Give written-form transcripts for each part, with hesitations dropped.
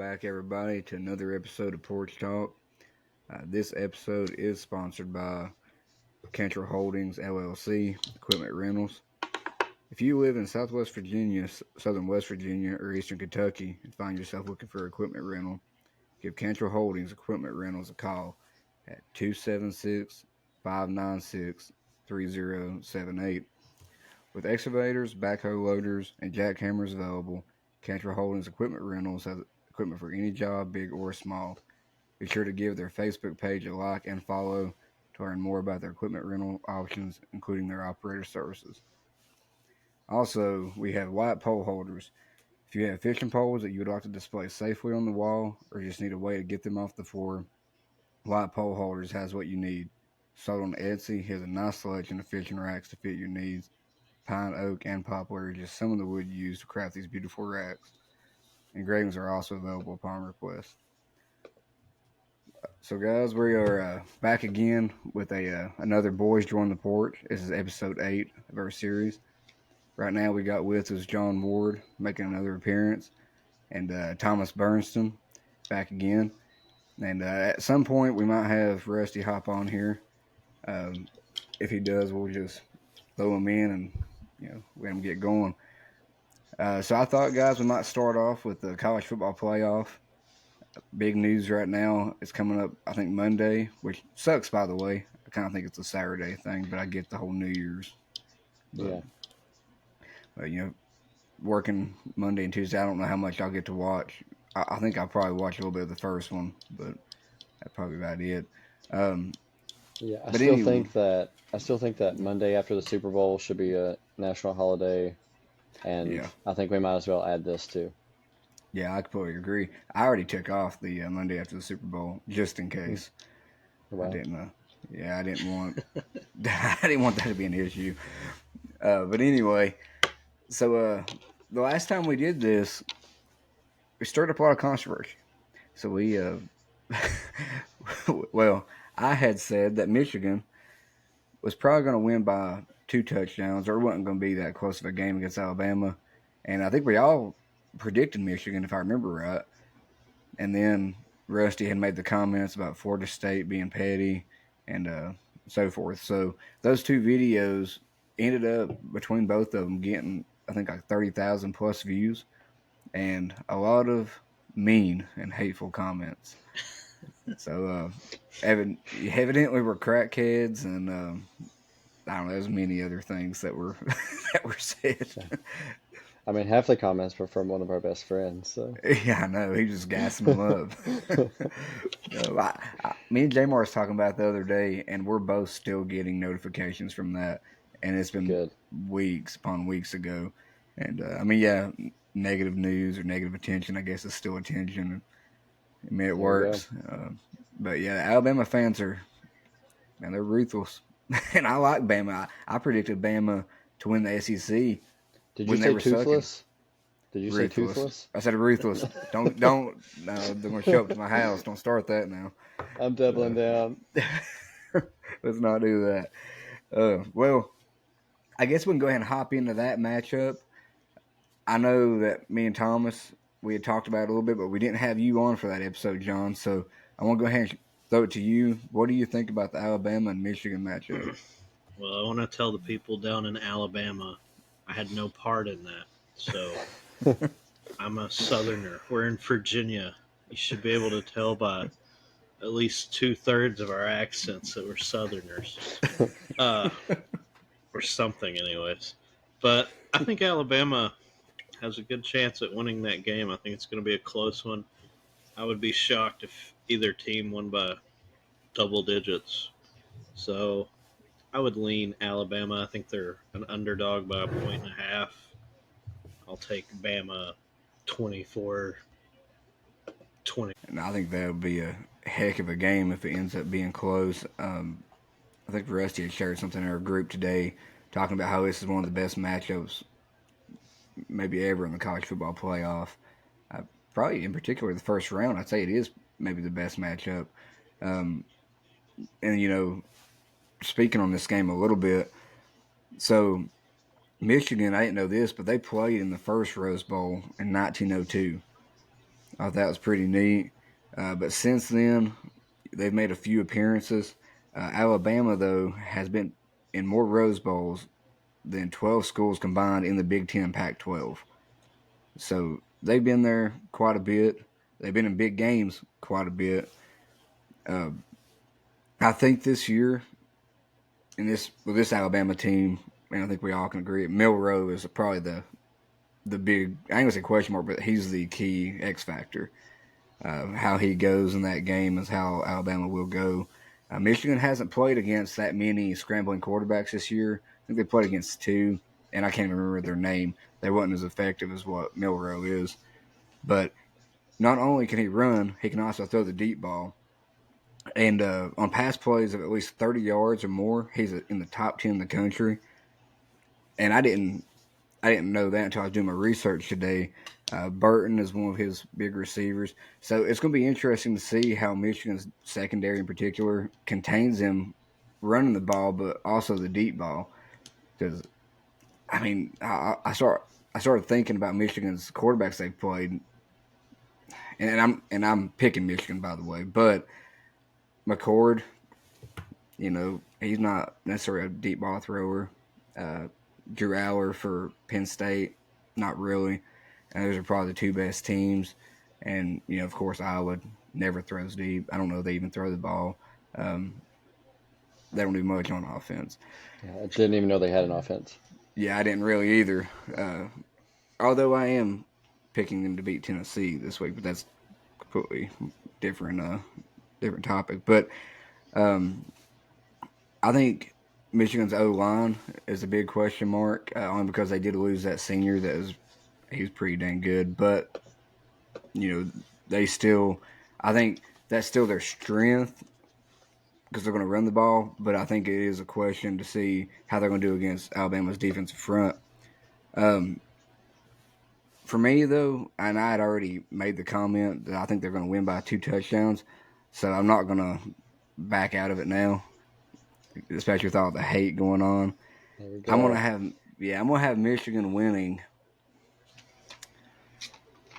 back, everybody, to another episode of Porch Talk. This episode is sponsored by Cantrell Holdings, LLC, Equipment Rentals. If you live in Southwest Virginia, Southern West Virginia, or Eastern Kentucky and find yourself looking for equipment rental, give Cantrell Holdings Equipment Rentals a call at 276-596-3078. With excavators, backhoe loaders, and jackhammers available, Cantrell Holdings Equipment Rentals has equipment for any job, big or small. Be sure to give their Facebook page a like and follow to learn more about their equipment rental options, including their operator services. Also, we have Wyatt pole holders. If you have fishing poles that you would like to display safely on the wall or just need a way to get them off the floor, Wyatt pole holders has what you need. Sold on Etsy, he has a nice selection of fishing racks to fit your needs. Pine, oak, and poplar are just some of the wood used to craft these beautiful racks. Engravings are also available upon request. So, guys, we are back again with another Boys Join the Porch. This is episode 8 of our series. Right now, we got with us John Ward making another appearance, and Thomas Burniston back again. And at some point, we might have Rusty hop on here. If he does, we'll just throw him in and let him get going. So I thought, guys, we might start off with the college football playoff. Big news right now. It's coming up, I think, Monday, which sucks, by the way. I kind of think it's a Saturday thing, but I get the whole New Year's. But, working Monday and Tuesday, I don't know how much I'll get to watch. I think I'll probably watch a little bit of the first one, but that's probably about it. I still think that Monday after the Super Bowl should be a national holiday, and I think we might as well add this too. Yeah, I completely agree. I already took off the Monday after the Super Bowl just in case. Wow. I didn't want I didn't want that to be an issue. But anyway, so the last time we did this, we stirred up a lot of controversy. So we well, I had said that Michigan was probably going to win by 2 touchdowns, or it wasn't going to be that close of a game against Alabama. And I think we all predicted Michigan, if I remember right. And then Rusty had made the comments about Florida State being petty and so forth. So those 2 videos ended up, between both of them, getting, I think, like 30,000 plus views and a lot of mean and hateful comments. So evidently we're crackheads, and I don't know, there's many other things that were said. I mean, half the comments were from one of our best friends. So. Yeah, I know. He just gassing them up. Me and Jamar was talking about it the other day, and we're both still getting notifications from that. And it's been weeks upon weeks ago. And, negative news or negative attention, I guess, is still attention. I mean, it works. But, yeah, Alabama fans they're ruthless. And I like Bama. I predicted Bama to win the SEC. Did you say toothless? Did you say toothless? I said ruthless. Don't. No, they're gonna show up to my house. Don't start that now. I'm doubling down. Let's not do that. Well, I guess we can go ahead and hop into that matchup. I know that me and Thomas, we had talked about it a little bit, but we didn't have you on for that episode, John. So I want to go ahead and throw it to you. What do you think about the Alabama and Michigan matchup? Well, I want to tell the people down in Alabama, I had no part in that. So I'm a Southerner. We're in Virginia. You should be able to tell by at least 2/3 of our accents that we're Southerners. Or something, anyways. But I think Alabama has a good chance at winning that game. I think it's going to be a close one. I would be shocked if either team won by double digits. So I would lean Alabama. I think they're an underdog by 1.5. I'll take Bama 24-20. And I think that would be a heck of a game if it ends up being close. I think Rusty had shared something in our group today talking about how this is one of the best matchups maybe ever in the college football playoff. Probably in particular the first round, I'd say it is maybe the best matchup. And, speaking on this game a little bit, so Michigan, I didn't know this, but they played in the first Rose Bowl in 1902. I thought that was pretty neat. But since then, they've made a few appearances. Alabama, though, has been in more Rose Bowls than 12 schools combined in the Big Ten Pac-12. So they've been there quite a bit. They've been in big games quite a bit. I think this year, with this Alabama team, and I think we all can agree, Milroe is probably the big, I ain't gonna say question mark, but he's the key X factor. How he goes in that game is how Alabama will go. Michigan hasn't played against that many scrambling quarterbacks this year. I think they played against 2, and I can't even remember their name. They wasn't as effective as what Milroe is. But not only can he run, he can also throw the deep ball. And on pass plays of at least 30 yards or more, he's in the top 10 in the country. And I didn't know that until I was doing my research today. Burton is one of his big receivers. So it's going to be interesting to see how Michigan's secondary in particular contains him running the ball, but also the deep ball. Because, I mean, I started thinking about Michigan's quarterbacks they've played. And I'm picking Michigan, by the way. But McCord, he's not necessarily a deep ball thrower. Drew Aller for Penn State, not really. And those are probably the 2 best teams. And, of course, Iowa never throws deep. I don't know if they even throw the ball. They don't do much on offense. Yeah, I didn't even know they had an offense. Yeah, I didn't really either. Although I am picking them to beat Tennessee this week, but that's completely different topic. But I think Michigan's O-line is a big question mark, only because they did lose that senior he was pretty dang good. But, I think that's still their strength because they're going to run the ball. But I think it is a question to see how they're going to do against Alabama's defensive front. For me, though, and I had already made the comment that I think they're going to win by 2 touchdowns. So I'm not going to back out of it now, especially with all the hate going on. I'm gonna have Michigan winning.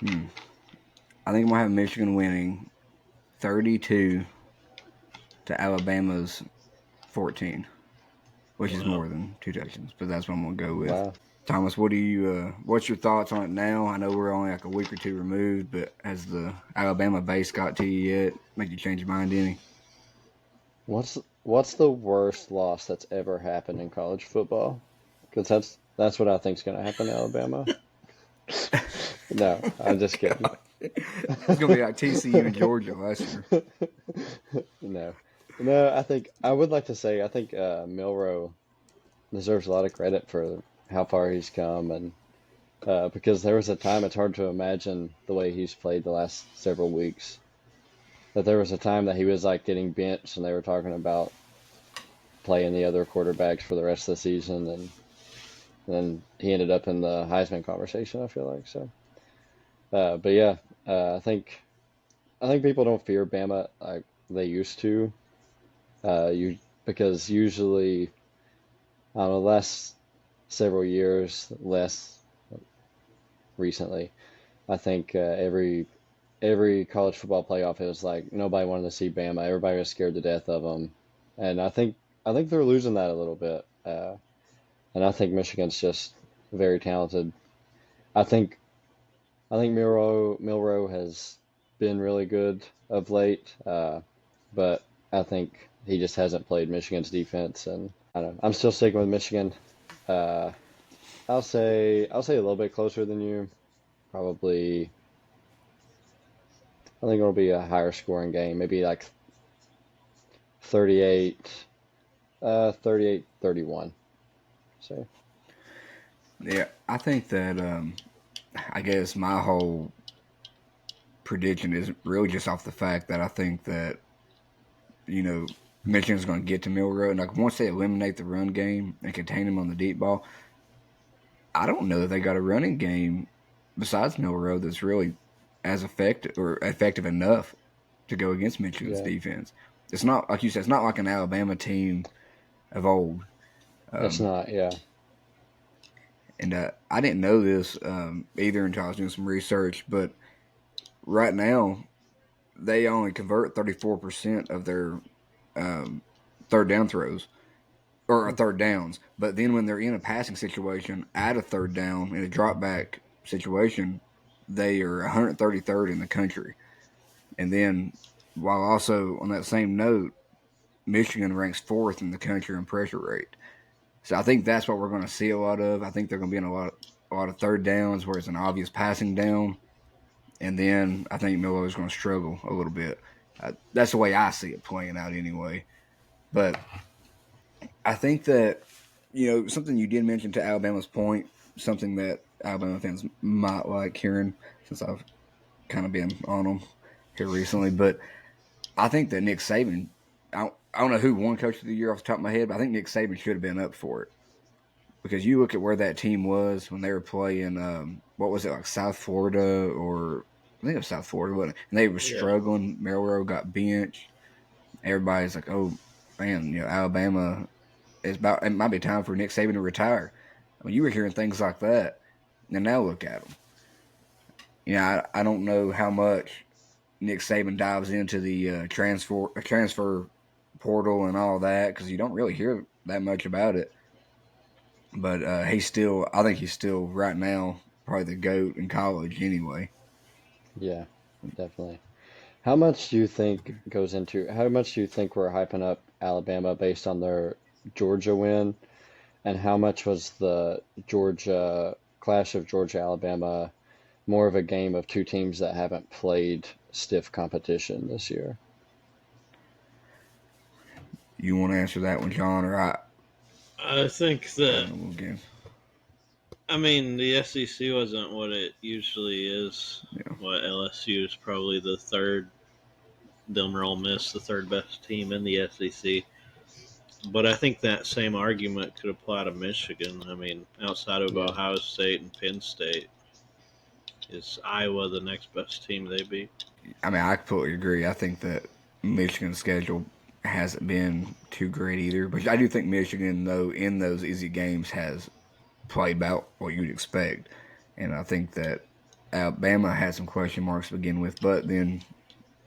I think I'm gonna have Michigan winning 32 to Alabama's 14, which is more than 2 touchdowns. But that's what I'm gonna go with. Wow. Thomas, what's your thoughts on it now? I know we're only like a week or 2 removed, but has the Alabama base got to you yet? Make you change your mind any? What's the worst loss that's ever happened in college football? Because that's what I think is going to happen to Alabama. No, I'm just kidding. It's going to be like TCU and Georgia last year. No, I would like to say I think Milroe deserves a lot of credit for how far he's come, and because there was a time it's hard to imagine the way he's played the last several weeks. That there was a time that he was like getting benched and they were talking about playing the other quarterbacks for the rest of the season, and then he ended up in the Heisman conversation, I feel like. So but yeah, I think people don't fear Bama like they used to. Because usually, I don't know, last several years, less recently, I think every college football playoff, it was like nobody wanted to see Bama. Everybody was scared to death of them, and I think they're losing that a little bit. And I think Michigan's just very talented. I think Milroe has been really good of late, but I think he just hasn't played Michigan's defense, and I don't know. I'm still sticking with Michigan. I'll say a little bit closer than you, probably. I think it'll be a higher scoring game, maybe like 38-31. So. Yeah, I think that I guess my whole prediction is really just off the fact that I think that, Michigan's going to get to Milroe. And like once they eliminate the run game and contain him on the deep ball, I don't know that they got a running game besides Milroe that's really as effective enough to go against Michigan's defense. It's not, like you said, it's not like an Alabama team of old. It's not, yeah. And I didn't know this either until I was doing some research, but right now they only convert 34% of their third down throws or third downs. But then when they're in a passing situation at a third down in a drop back situation, they are 133rd in the country. And then while also on that same note, Michigan ranks fourth in the country in pressure rate. So I think that's what we're going to see a lot of. I think they're going to be in a lot of third downs where it's an obvious passing down, and then I think Miller is going to struggle a little bit. That's the way I see it playing out anyway. But I think that something you did mention to Alabama's point, something that Alabama fans might like hearing since I've kind of been on them here recently. But I think that Nick Saban, I don't know who won Coach of the Year off the top of my head, but I think Nick Saban should have been up for it because you look at where that team was when they were playing. What was it, like South Florida, or I think it was South Florida, wasn't it? And they were struggling. Melrose got benched. Everybody's like, "Oh man, Alabama is about. It might be time for Nick Saban to retire." I mean, you were hearing things like that, and now look at them. I don't know how much Nick Saban dives into the transfer portal and all that because you don't really hear that much about it. But I think he's still right now probably the GOAT in college anyway. Yeah, definitely. How much do you think goes into, how much do you think we're hyping up Alabama based on their Georgia win? And how much was the Georgia clash of Georgia Alabama more of a game of two teams that haven't played stiff competition this year? You want to answer that one, John, or I think I that, don't know again. I mean, the SEC wasn't what it usually is. Yeah. What LSU is probably the third, them or Ole Miss, the third best team in the SEC. But I think that same argument could apply to Michigan. I mean, outside of Yeah. Ohio State and Penn State, is Iowa the next best team they beat? I mean, I completely agree. I think that Michigan's schedule hasn't been too great either, but I do think Michigan, though, in those easy games, has played about what you'd expect, and I think that Alabama had some question marks to begin with, but then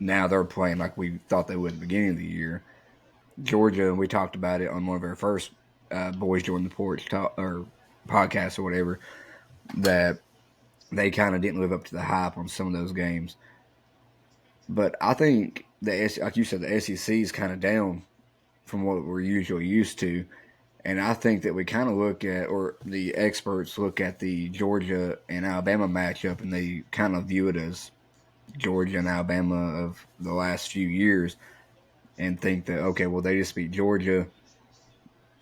now they're playing like we thought they would at the beginning of the year. Georgia, we talked about it on one of our first Boys Join The Porch or podcasts or whatever, that they kind of didn't live up to the hype on some of those games. But I think like you said, the SEC is kind of down from what we're usually used to. And I think that we kind of look at, or the experts look at the Georgia and Alabama matchup, and they kind of view it as Georgia and Alabama of the last few years, and think that okay, well they just beat Georgia,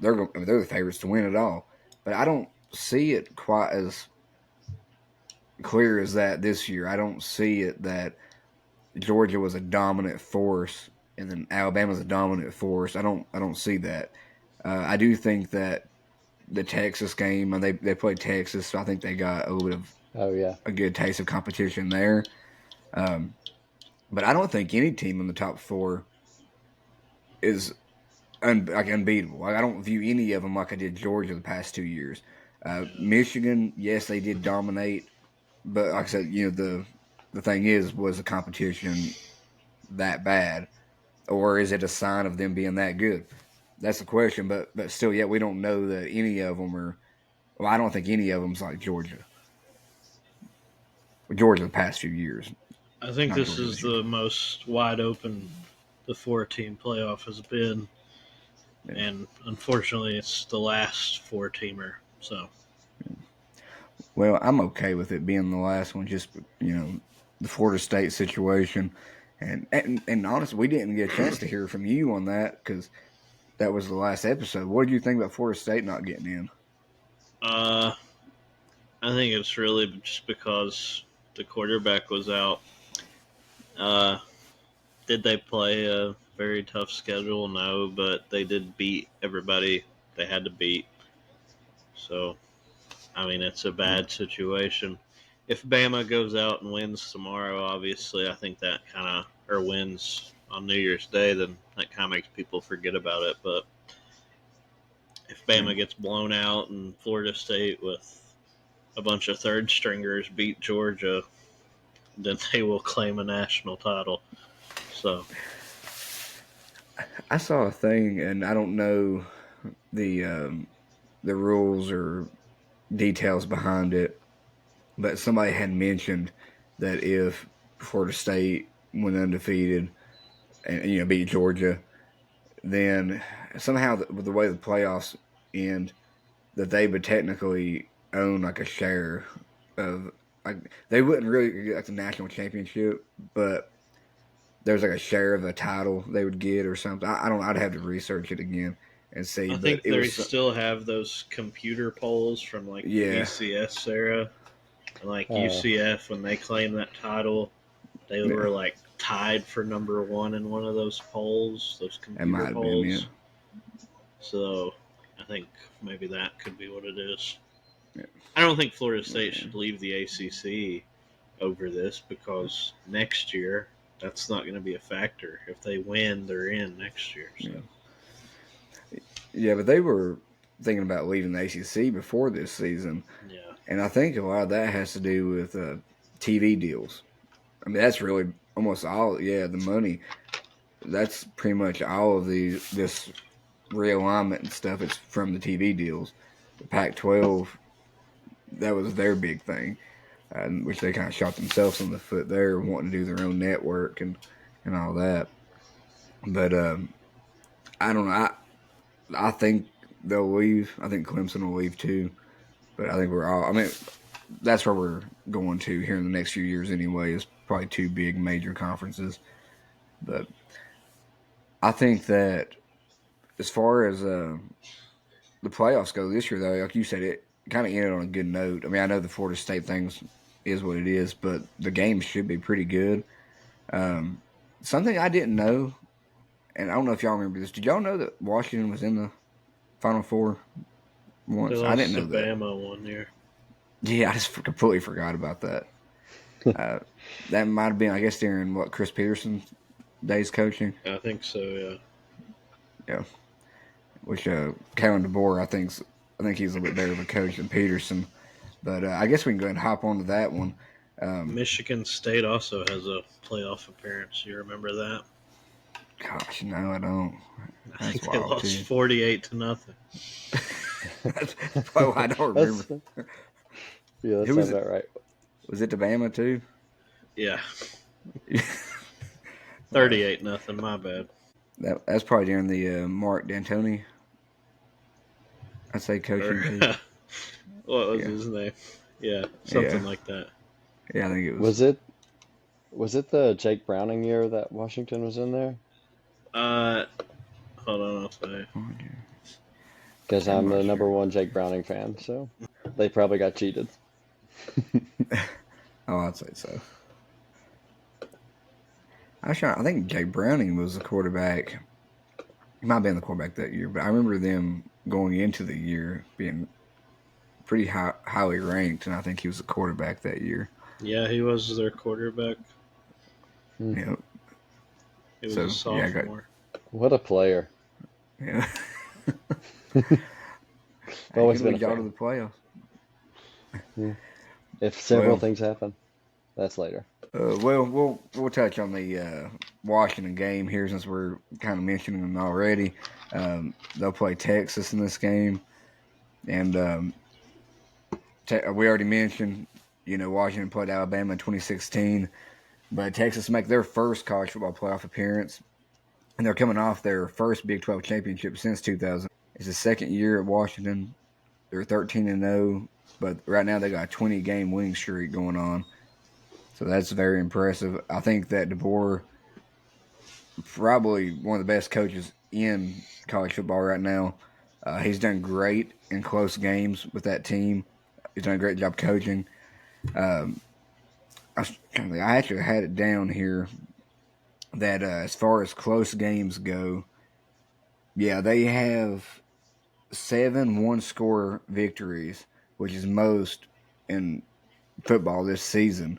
they're the favorites to win it all. But I don't see it quite as clear as that this year. I don't see it that Georgia was a dominant force and then Alabama's a dominant force. I don't see that. I do think that the Texas game, and they played Texas, so I think they got a little bit of Oh, yeah. a good taste of competition there. Um, but I don't think any team in the top four is like unbeatable. Like, I don't view any of them like I did Georgia the past 2 years. Michigan, yes, they did dominate, but like I said, the thing is, was the competition that bad, or is it a sign of them being that good? That's the question. But still, yet we don't know that any of them are. Well, I don't think any of them's like Georgia. Georgia the past few years, I think not this Georgia is this year. the most wide open the four-team playoff has been, Yeah. and unfortunately, it's the last four-teamer. So Well, I'm okay with it being the last one. Just the Florida State situation, and honestly, we didn't get a chance to hear from you on that because that was the last episode. What did you think about Florida State not getting in? uh, I think it's really just because the quarterback was out. Uh, did they play a very tough schedule? No, but they did beat everybody they had to beat. So, I mean, it's a bad situation. If Bama goes out and wins tomorrow, obviously, I think that kind of, or wins on New Year's Day, then that kind of makes people forget about it. But if Yeah. Bama gets blown out and Florida State with a bunch of third stringers beat Georgia, then they will claim a national title. So I saw a thing, and I don't know the rules or details behind it, but somebody had mentioned that if Florida State went undefeated and beat Georgia, then somehow with the way the playoffs end, that they would technically own like a share of, like, they wouldn't really get like the national championship, but there's like a share of the title they would get or something. I don't know. I'd have to research it again and see, I but think it they was still have those computer polls from like the yeah, BCS era. And like Oh, UCF, when they claimed that title, they yeah. were like tied for number one in one of those polls, those It computer might have been polls. So I think maybe that could be what it is. yeah. I don't think Florida State Yeah. should leave the ACC over this because next year that's not going to be a factor. If they win, they're in next year. So Yeah. Yeah, but they were thinking about leaving the ACC before this season, yeah, and I think a lot of that has to do with TV deals. I mean, that's really almost all. Yeah, the money. That's pretty much all of this realignment and stuff. It's from the TV deals. The Pac-12, that was their big thing, which they kind of shot themselves in the foot there, wanting to do their own network and all that. But I don't know. I think they'll leave. I think Clemson will leave too. But I think we're all. I mean, that's where we're going to here in the next few years anyway. Is probably two big major conferences. But I think that as far as the playoffs go this year, though, like you said, it kind of ended on a good note. I mean, I know the Florida State things is what it is, but the games should be pretty good. Um, Something I didn't know, and I don't know if y'all remember this. Did y'all know that Washington was in the Final Four they once? I didn't lost to know that. Bama one year. Yeah, I just completely forgot about that. Uh, that might have been, I guess, during what Chris Peterson's days coaching. I think so. Yeah. Yeah, which Kalen DeBoer, I think he's a little bit better of a coach than Peterson. But I guess we can go ahead and hop onto that one. Um, Michigan State also has a playoff appearance. You remember that? Gosh, no, I don't. I That's think they wild lost too. 48-0. That's probably I don't remember. that's yeah, that Who was sounds it? about right. Was it to Bama too? Yeah, Uh, 38-0. My bad. that's probably during the Mark D'Antoni, I'd say, Or coaching too. what was Yeah, his name? Yeah, yeah, something like that. yeah. I think it was. Was it the Jake Browning year that Washington was in there? Uh, hold on, I'll say. Because I'm I'm the not number sure. one Jake Browning fan, so they probably got cheated. Oh, I'd say so. I think Jay Browning was the quarterback. He might have been the quarterback that year, but I remember them going into the year being pretty highly ranked, and I think he was the quarterback that year. Yeah, he was their quarterback. Hmm. Yeah. He was a So yeah, I got sophomore. What a player. yeah. He Always could been a lead y'all to fan. the playoffs. Yeah. If several Well, things happen, that's later. we'll touch on the Washington game here since we're kind of mentioning them already. They'll play Texas in this game, and we already mentioned, Washington played Alabama in 2016, but Texas make their first college football playoff appearance, and they're coming off their first Big 12 championship since 2000. It's the second year at Washington. They're 13-0, but right now they got a 20-game winning streak going on. So that's very impressive. I think that DeBoer, probably one of the best coaches in college football right now. He's done great in close games with that team. He's done a great job coaching. Um, I actually had it down here that as far as close games go, yeah, they have 7 one-score victories, which is most in football this season.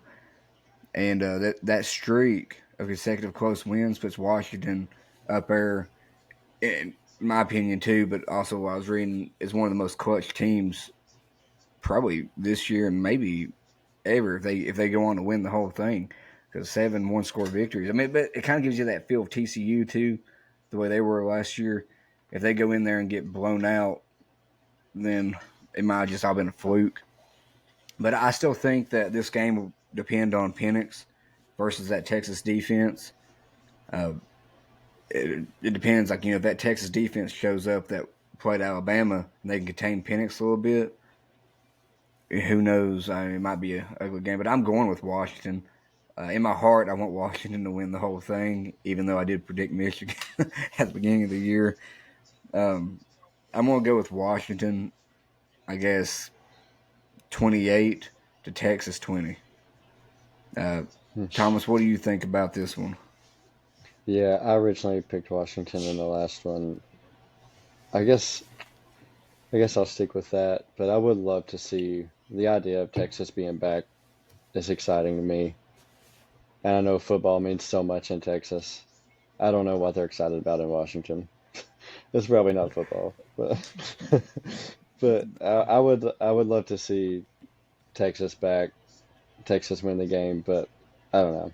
And that streak of consecutive close wins puts Washington up there, in my opinion, too. But also, what I was reading, is one of the most clutch teams probably this year and maybe ever if they go on to win the whole thing. Because 7 one-score victories. I mean, but it kind of gives you that feel of TCU too, the way they were last year. If they go in there and get blown out, then it might have just all been a fluke. But I still think that this game will depend on Penix versus that Texas defense. Uh, it depends. Like, if that Texas defense shows up that played Alabama and they can contain Penix a little bit, who knows? I mean, it might be an ugly game. But I'm going with Washington. In my heart, I want Washington to win the whole thing, even though I did predict Michigan at the beginning of the year. I'm going to go with Washington, I guess, 28 to Texas 20. Thomas, what do you think about this one? Yeah, I originally picked Washington in the last one. I guess I'll stick with that, but I would love to see the idea of Texas being back is exciting to me. And I know football means so much in Texas. I don't know what they're excited about in Washington. It's probably not football, but but I would love to see Texas back, Texas win the game, but I don't know.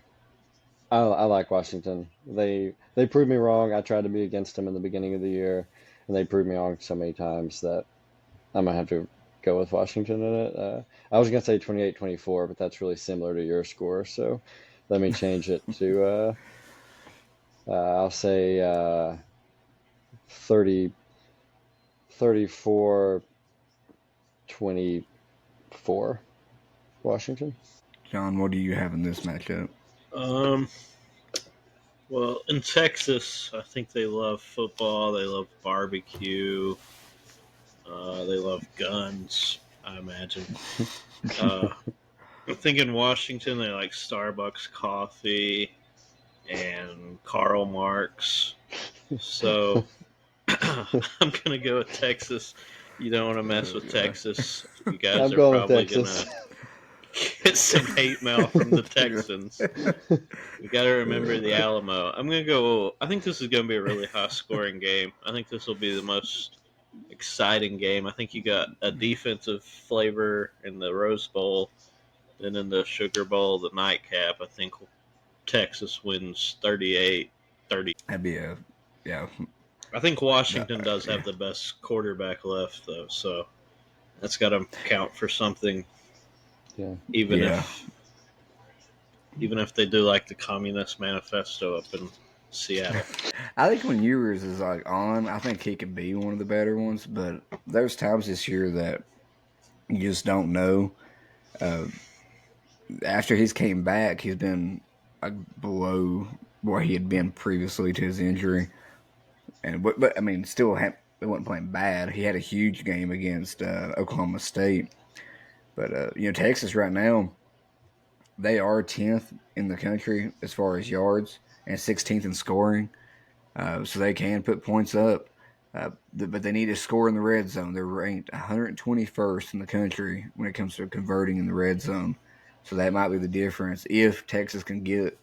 I like Washington. They proved me wrong. I tried to be against them in the beginning of the year, and they proved me wrong so many times that I might have to go with Washington in it. I was gonna say 28-24, but that's really similar to your score, so let me change it to I'll say 30, 34, 24, Washington. John, what do you have in this matchup? Um, well, in Texas, I think they love football. They love barbecue. They love guns, I imagine. I think in Washington, they like Starbucks coffee and Karl Marx. So I'm going to go with Texas. You don't want to mess with Texas. You guys I'm are going with probably going Texas. to get some hate mail from the Texans. You got to remember the Alamo. I'm going to go. I think this is going to be a really high scoring game. I think this will be the most exciting game. I think you got a defensive flavor in the Rose Bowl. Then in the Sugar Bowl, the nightcap, I think Texas wins 38-30. That'd be a, yeah. I think Washington does Yeah. have the best quarterback left, though, so that's got to count for something. Yeah. Even Yeah. if they do like the Communist Manifesto up in Seattle. I think when Ewers is like on, I think he could be one of the better ones. But there's times this year that you just don't know. After he's came back, he's been like below where he had been previously to his injury. And but I mean, still it wasn't playing bad. He had a huge game against Oklahoma State. But Texas right now, they are 10th in the country as far as yards and 16th in scoring. So they can put points up. But they need to score in the red zone. They're ranked 121st in the country when it comes to converting in the red zone. So that might be the difference. If Texas can get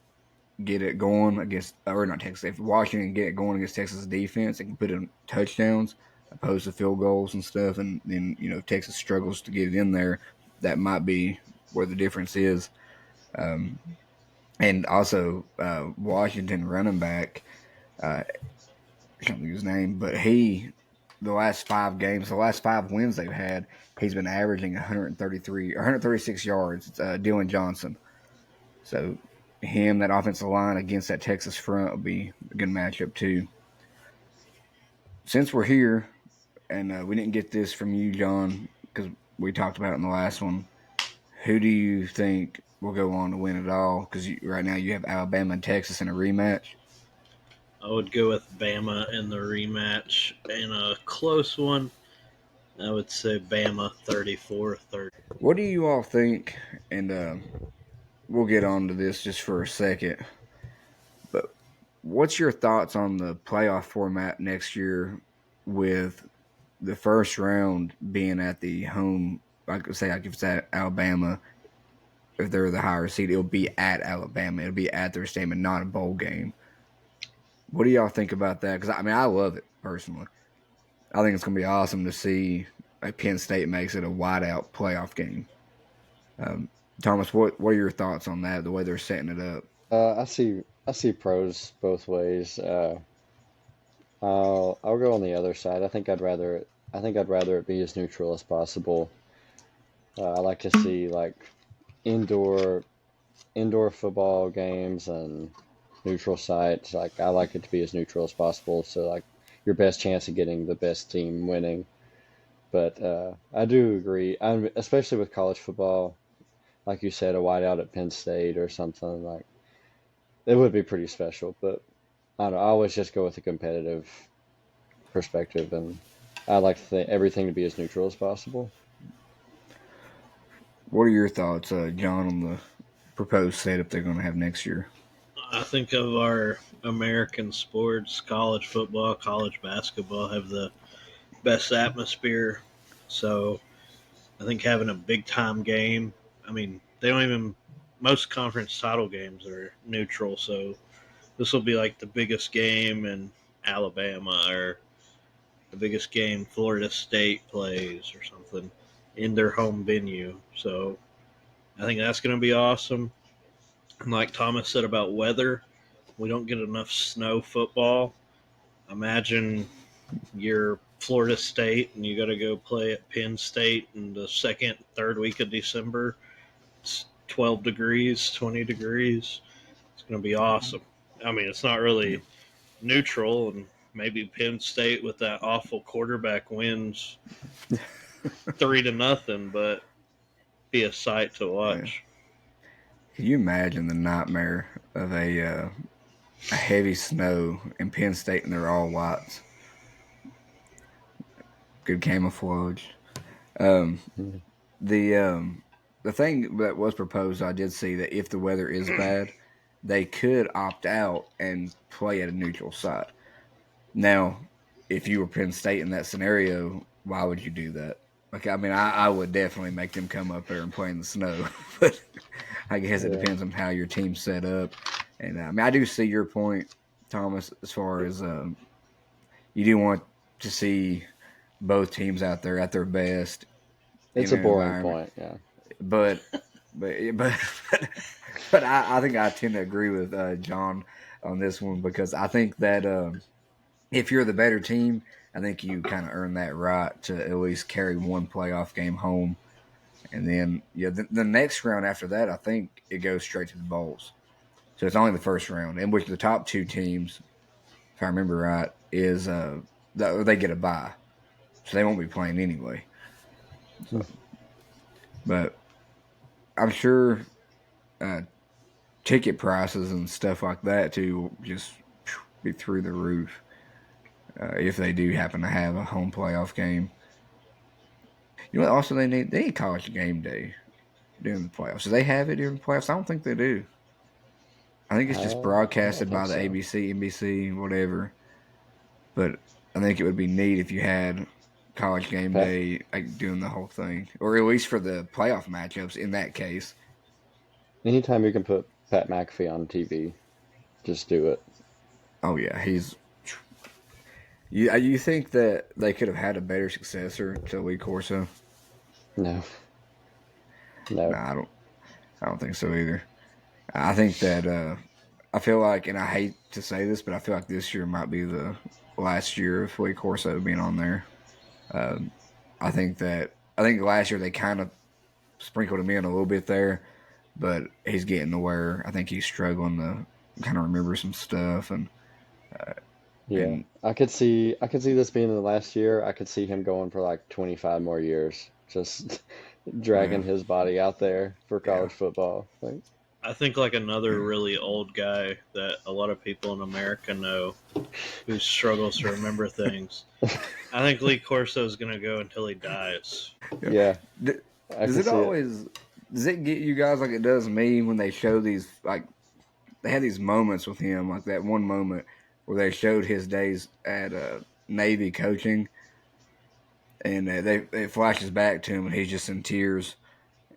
it going against, or not Texas, if Washington can get it going against Texas defense, they can put in touchdowns opposed to field goals and stuff. And then, if Texas struggles to get it in there, that might be where the difference is. And also, Washington running back, I can't think of his name, but the last 5 games, the last 5 wins they've had, he's been averaging 136 yards. It's Dylan Johnson. So him, that offensive line against that Texas front will be a good matchup too. Since we're here, and we didn't get this from you, John, because we talked about it in the last one, who do you think will go on to win it all? Because right now you have Alabama and Texas in a rematch. I would go with Bama in the rematch. In a close one, I would say Bama 34-30. What do you all think? And we'll get on to this just for a second. But what's your thoughts on the playoff format next year with the first round being at the home? Like if it's at Alabama, if they're the higher seed, it'll be at Alabama. It'll be at their stadium, not a bowl game. What do y'all think about that? Because I love it personally. I think it's going to be awesome to see Penn State makes it a whiteout playoff game. Thomas, what are your thoughts on that? The way they're setting it up. I see pros both ways. I'll go on the other side. I think I'd rather it be as neutral as possible. I like to see like indoor indoor football games and neutral sites. Like I like it to be as neutral as possible, so like your best chance of getting the best team winning. But I do agree, especially with college football, like you said, a whiteout at Penn State or something like it would be pretty special. But I don't know, I always just go with a competitive perspective, and I like everything to be as neutral as possible. What are your thoughts, John, on the proposed setup they're going to have next year? I think of our American sports, college football, college basketball have the best atmosphere. So I think having a big time game, I mean, they don't even, most conference title games are neutral. So this will be like the biggest game in Alabama or the biggest game Florida State plays or something in their home venue. So I think that's going to be awesome. And like Thomas said about weather, we don't get enough snow football. Imagine you're Florida State and you got to go play at Penn State in the second, third week of December. It's 12 degrees, 20 degrees. It's going to be awesome. I mean, it's not Yeah. really neutral, and maybe Penn State with that awful quarterback wins 3-0, but be a sight to Yeah. watch. Can you imagine the nightmare of a heavy snow in Penn State and they're all whites? Good camouflage. Um, Mhm. the um, the thing that was proposed, I did see that if the weather is bad, they could opt out and play at a neutral site. Now, if you were Penn State in that scenario, why would you do that? Like, I mean, I would definitely make them come up there and play in the snow, but I guess it Yeah, depends on how your team's set up. And I mean, I do see your point, Thomas, as far as you do want to see both teams out there at their best in it's a an boring environment, point. Yeah, but but but I think I tend to agree with John on this one because I think that if you're the better team, I think you kind of earn that right to at least carry one playoff game home. And then, yeah, the next round after that, I think it goes straight to the bowls. So it's only the first round, in which the top two teams, if I remember right, is they get a bye, so they won't be playing anyway. So, but I'm sure uh, ticket prices and stuff like that too will just be through the roof if they do happen to have a home playoff game. You know what? Also, they need college game day during the playoffs. Do they have it during the playoffs? I don't think they do. I think it's just I don't broadcasted think by the so. ABC, NBC, whatever. But I think it would be neat if you had college game Pat, day like doing the whole thing, or at least for the playoff matchups. In that case, anytime you can put Pat McAfee on TV, just do it. oh yeah, he's. You think that they could have had a better successor to Lee Corso? No, No, no. I don't think so either. I think that I feel like, and I hate to say this, but I feel like this year might be the last year of Lee Corso being on there. Um, I think last year they kind of sprinkled him in a little bit there, but he's getting to where I think he's struggling to kind of remember some stuff uh, Yeah, and I could see this being the last year. I could see him going for like 25 more years, just yeah, dragging his body out there for yeah, college football. Like, I think like another yeah. really old guy that a lot of people in America know who struggles to remember things. I think Lee Corso is going to go until he dies. Yeah. yeah, D- I does could it see it. always does it get you guys like it does me when they show these like they had these moments with him like that one moment where they showed his days at Navy coaching and they it flashes back to him and he's just in tears.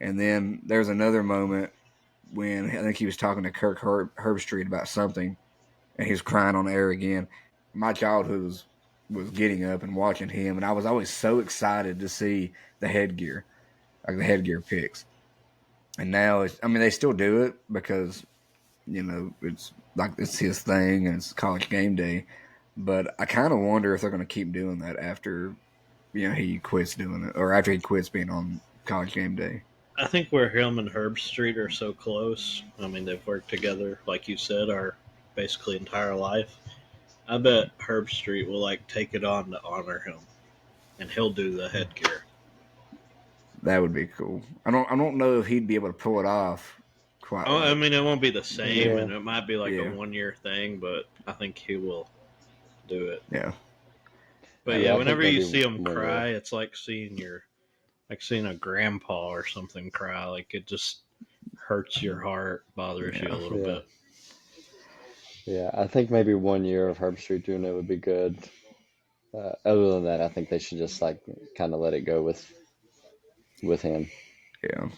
And then there's another moment when I think he was talking to Kirk Herbstreit about something, and he was crying on air again. My childhood was getting up and watching him, and I was always so excited to see the headgear, like the headgear picks. And now they still do it because it's like it's his thing and it's college game day. But I kind of wonder if they're going to keep doing that after he quits doing it, or after he quits being on college game day. I think where him and Herb Street are so close. I mean, they've worked together, like you said, our basically entire life. I bet Herb Street will like take it on to honor him, and he'll do the headgear. That would be cool. I don't know if he'd be able to pull it off quite Oh, I like. mean, it won't be the same, Yeah. and it might be like a Yeah, 1 year thing, but I think he will do it. yeah, But that yeah, Yeah, would I think whenever you maybe see him 1 year. cry, it's like seeing a grandpa or something cry. Like it just hurts your heart, bothers you a yeah. little Yeah. bit. Yeah, I think maybe 1 year of Herb Street doing it would be good. Other than that, I think they should just like kind of let it go with him. Yeah.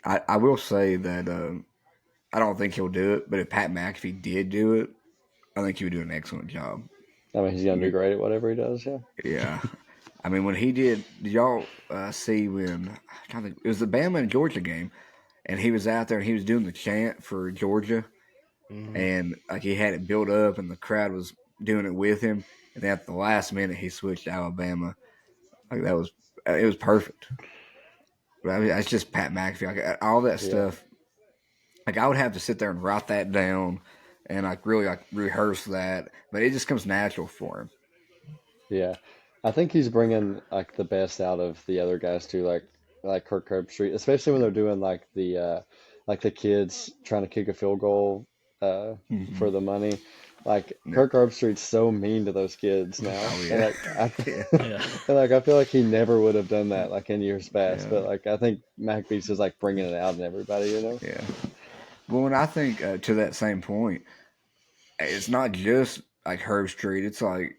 I will say that I don't think he'll do it, but if Pat McAfee did do it, I think he would do an excellent job. I mean, he's gonna do great at whatever he does. Yeah. Yeah. I mean, when he did y'all see when I kind of it was the Bama and Georgia game, and he was out there and he was doing the chant for Georgia, Hmm. and like he had it built up, and the crowd was doing it with him, and then at the last minute he switched to Alabama. Like that was it was perfect. But I mean, that's just Pat McAfee. Like all that Yeah. stuff. Like I would have to sit there and write that down, and like really like rehearse that, but it just comes natural for him. Yeah. I think he's bringing like the best out of the other guys too, like Kirk Herbstreit, especially when they're doing like the kids trying to kick a field goal Mm-hmm. for the money. Like Yeah. Kirk Herbstreit's so mean to those kids now, Oh and yeah, like I yeah, Yeah. and like I feel like he never would have done that like in years past, yeah, but like I think McAfee's just like bringing it out in everybody, you know? yeah. Well, and I think to that same point, it's not just like Herb Street. It's like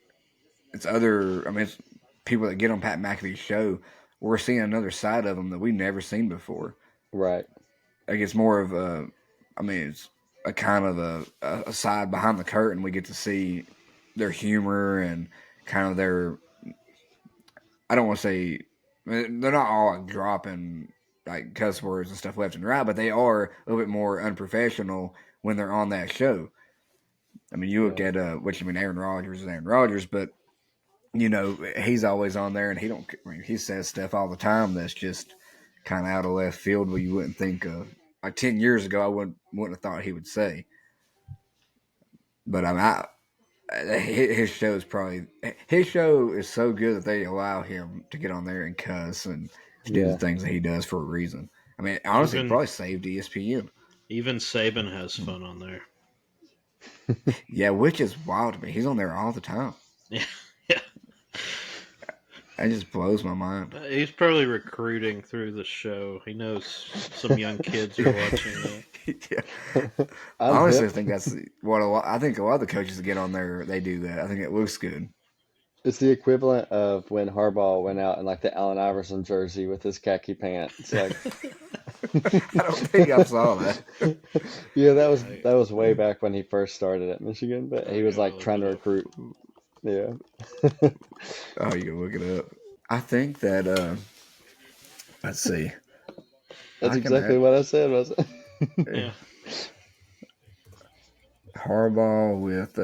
it's other. I mean, it's people that get on Pat McAfee's show. We're seeing another side of them that we've never seen before. Right. Like it's more of a. I mean, it's a kind of a side behind the curtain. We get to see their humor and kind of their. I don't want to say they're not all like dropping like cuss words and stuff left and right, but they are a little bit more unprofessional when they're on that show. I mean, you look Yeah. at which I mean, Aaron Rodgers is Aaron Rodgers, but he's always on there, and he don't. I mean, he says stuff all the time that's just kind of out of left field where you wouldn't think of. Like 10 years ago, I wouldn't have thought he would say. But I mean, his show is probably his show is so good that they allow him to get on there and cuss and to do the Yeah. things that he does for a reason. I mean, honestly, it Even probably saved ESPN. even Saban has fun on there. Yeah, which is wild to me. He's on there all the time. Yeah. Yeah. That just blows my mind. He's probably recruiting through the show. He knows some young kids are watching it. Yeah. I I'm honestly hip. think that's what I think a lot of the coaches that get on there they do that. I think it looks good. It's the equivalent of when Harbaugh went out in like the Allen Iverson jersey with his khaki pants. Like, I don't think I saw that. yeah, that was way back when he first started at Michigan, but he was Yeah, like look trying it to up. recruit. Yeah. Oh, you can look it up. I think that let's see. That's I can exactly have what I said, was it? Yeah. Harbaugh with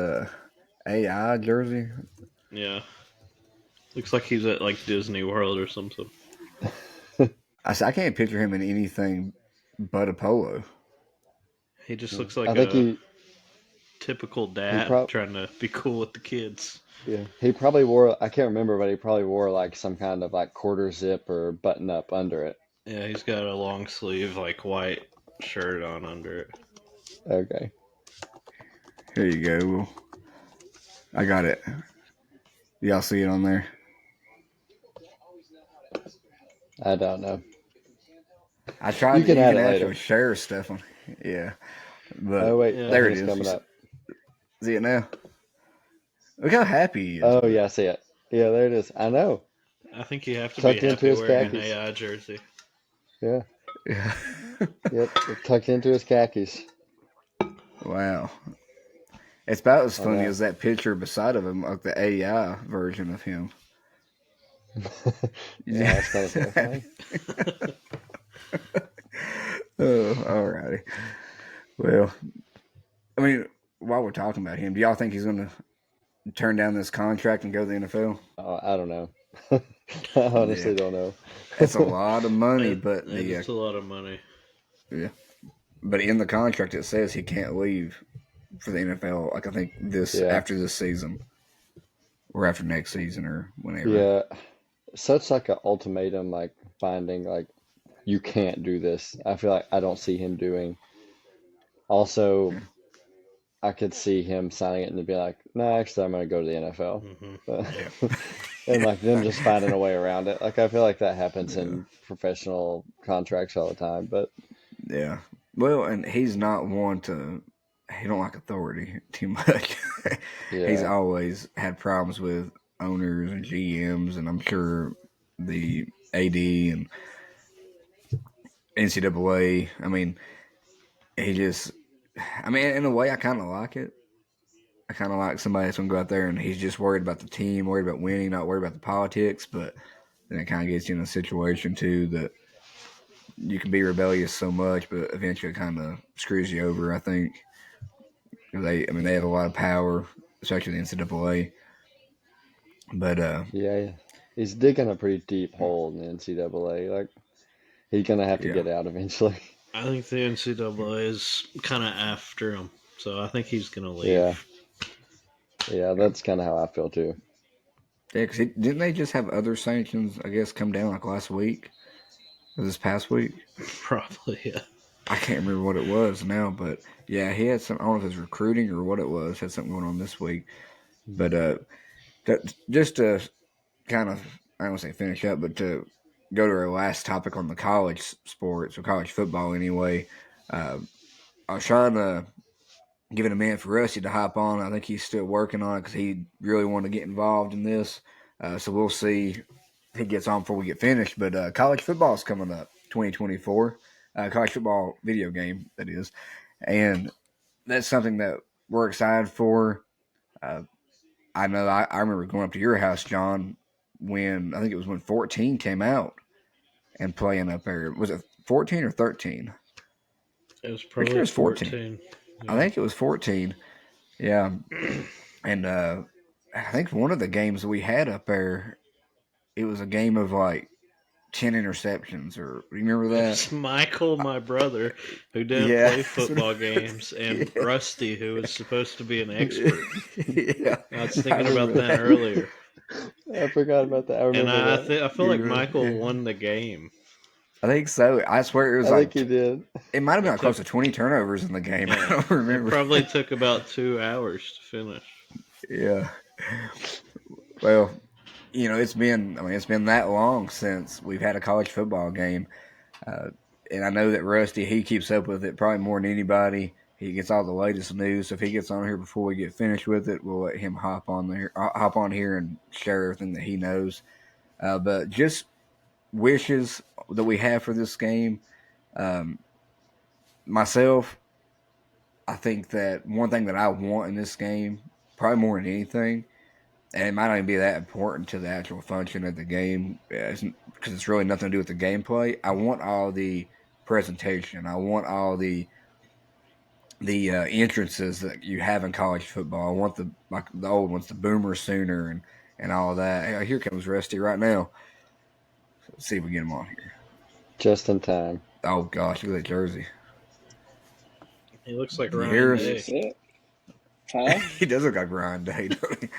AI jersey. Yeah. Looks like he's at like Disney World or something. I can't picture him in anything but a polo. He just Yeah. looks like I think a he typical he dad prob trying to be cool with the kids. yeah, he probably wore, I can't remember, but he probably wore like some kind of like quarter zip or button up under it. Yeah, he's got a long sleeve, like white shirt on under it. Okay. Here you go. Well, I got it. Y'all see it on there? I don't know. I tried. You You can add can it actually later. share stuff on. Yeah, but Oh wait, Yeah. I there think it it's is. coming up. See it now? Look how happy he is. Oh yeah, I see it. Yeah, there it is. I know. I think you have to be Tucked into happy his wearing an khakis. AI jersey. Yeah. Yeah. Yep. Tucked into his khakis. Wow. It's about as I funny know. as that picture beside of him, like the AI version of him. Yeah, that's kind of terrifying. Oh, alrighty. Well, I mean, while we're talking about him, do y'all think he's going to turn down this contract and go to the NFL? I don't know. I Yeah, honestly don't know. it's a lot of money, It, but it's a lot of money. yeah, but in the contract it says he can't leave for the NFL. Like I think this Yeah, after this season or after next season or whenever. yeah. Such like an ultimatum, like finding like you can't do this. I feel like I don't see him doing. Also, Yeah. I could see him signing it and be like, no, actually, I'm going to go to the NFL. Hmm. Yeah. And like them just finding a way around it. Like I feel like that happens Yeah. in professional contracts all the time. But Yeah. Well, and he's not one to. He don't like authority too much. He's yeah, always had problems with owners and GMs, and I'm sure the AD and NCAA. I mean, he just. I mean, in a way, I kind of like it. I kind of like somebody that's gonna go out there and he's just worried about the team, worried about winning, not worried about the politics. But then it kind of gets you in a situation too that you can be rebellious so much, but eventually it kind of screws you over. I think I mean, they have a lot of power, especially the NCAA. But yeah. He's digging a pretty deep hole in the NCAA. Like he's gonna have to yeah, get out eventually. I think the NCAA is kind of after him, so I think he's going to Yeah, leave. yeah. yeah, That's kind of how I feel too. yeah. Because didn't they just have other sanctions? I guess come down like last week or this past week. Probably, yeah. I can't remember what it was now, but yeah, he had some. I don't know if it was recruiting or what it was. Had something going on this week, but just to kind of I don't want to say finish up, but to go to our last topic on the college sports or college football anyway. Uh, I was trying to give it a minute for Rusty to hop on. I think he's still working on it because he really wanted to get involved in this. So we'll see if he gets on before we get finished. But college football is coming up, 2024. College football video game, that is. And that's something that we're excited for. Uh, I know I remember going up to your house, John, when I think it was when 14 came out and playing up there. Was it 14 or 13? It was Pretty sure it probably was 14. 14. I Yeah. think it was 14. Yeah. And I think one of the games we had up there, it was a game of like 10 interceptions. Or you remember It that? was Michael, my brother, who didn't Yeah. play football games, and Yeah. Rusty, who was supposed to be an expert. Yeah. I was I thinking about remember that that. earlier, I forgot about that. I and remember that. I feel like You, Michael yeah. won the game. I think so. I swear it was I think like he did. it might have been It like close took to 20 turnovers in the game. I Yeah, don't it remember. probably took about 2 hours to finish. Yeah. Well, it's been that long since we've had a college football game. Uh, and I know that Rusty, he keeps up with it probably more than anybody. He gets all the latest news. So if he gets on here before we get finished with it, we'll let him hop on here and share everything that he knows. But just wishes that we have for this game. Um, myself, I think that one thing that I want in this game, probably more than anything, and it might not even be that important to the actual function of the game because it's really nothing to do with the gameplay. I want all the presentation. I want all the entrances that you have in college football. I want the old ones, the Boomer Sooner and all of that. Hey, here comes Rusty right now. Let's see if we get him on here. Just in time. Oh gosh, look at that jersey. He looks like You Ryan hear us? Day. That's it. Huh? He does look like Ryan Day, don't he?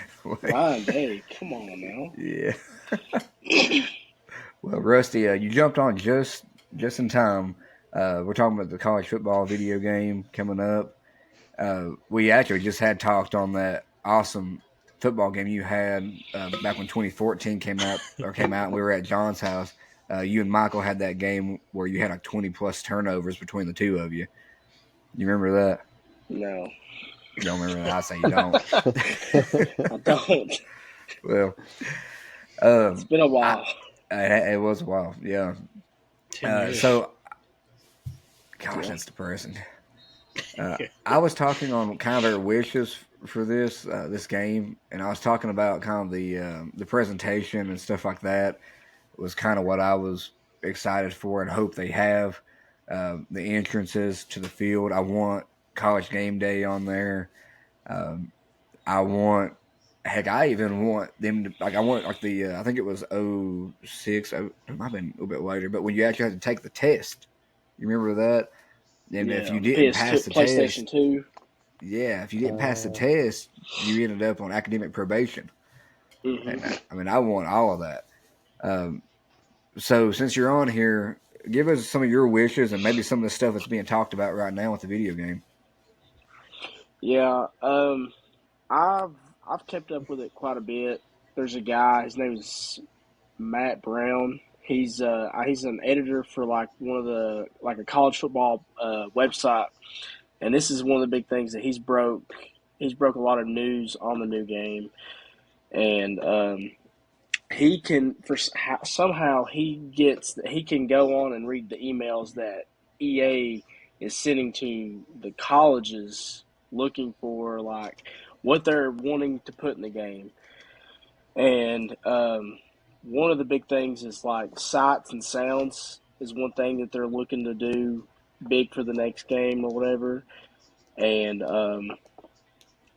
Ryan Day, come on now. Yeah. Well, Rusty, you jumped on just in time. We're talking about the college football video game coming up. We actually just had talked on that awesome football game you had back when 2014 came out, and we were at John's house. You and Michael had that game where you had like 20 plus turnovers between the two of you. You remember that? No, You don't remember that? I say you don't. I don't. Well, It's been a while. it was a while, yeah. 10 years. So, gosh, Yeah. that's depressing. I was talking on kind of our wishes for this game, and I was talking about kind of the presentation and stuff like that was kind of what I was excited for and hope they have. the entrances to the field. I want college game day on there. I want, heck, I even want them to, like, I want, like, I think it was '06, it might have been a little bit later, but when you actually had to take the test, you remember that? And if Yeah, you didn't PS2, pass the PlayStation test, 2. yeah, if you didn't pass the test, you ended up on academic probation. And Mm-hmm. I mean, I want all of that. Um, so since you're on here, give us some of your wishes and maybe some of the stuff that's being talked about right now with the video game. Yeah, I've I've kept up with it quite a bit. There's a guy. His name is Matt Brown. He's an editor for like one of the like a college football website, and this is one of the big things that he's broke. He's broke a lot of news on the new game, and he can somehow he can go on and read the emails that EA is sending to the colleges looking for like what they're wanting to put in the game. And one of the big things is like sights and sounds is one thing that they're looking to do big for the next game or whatever. And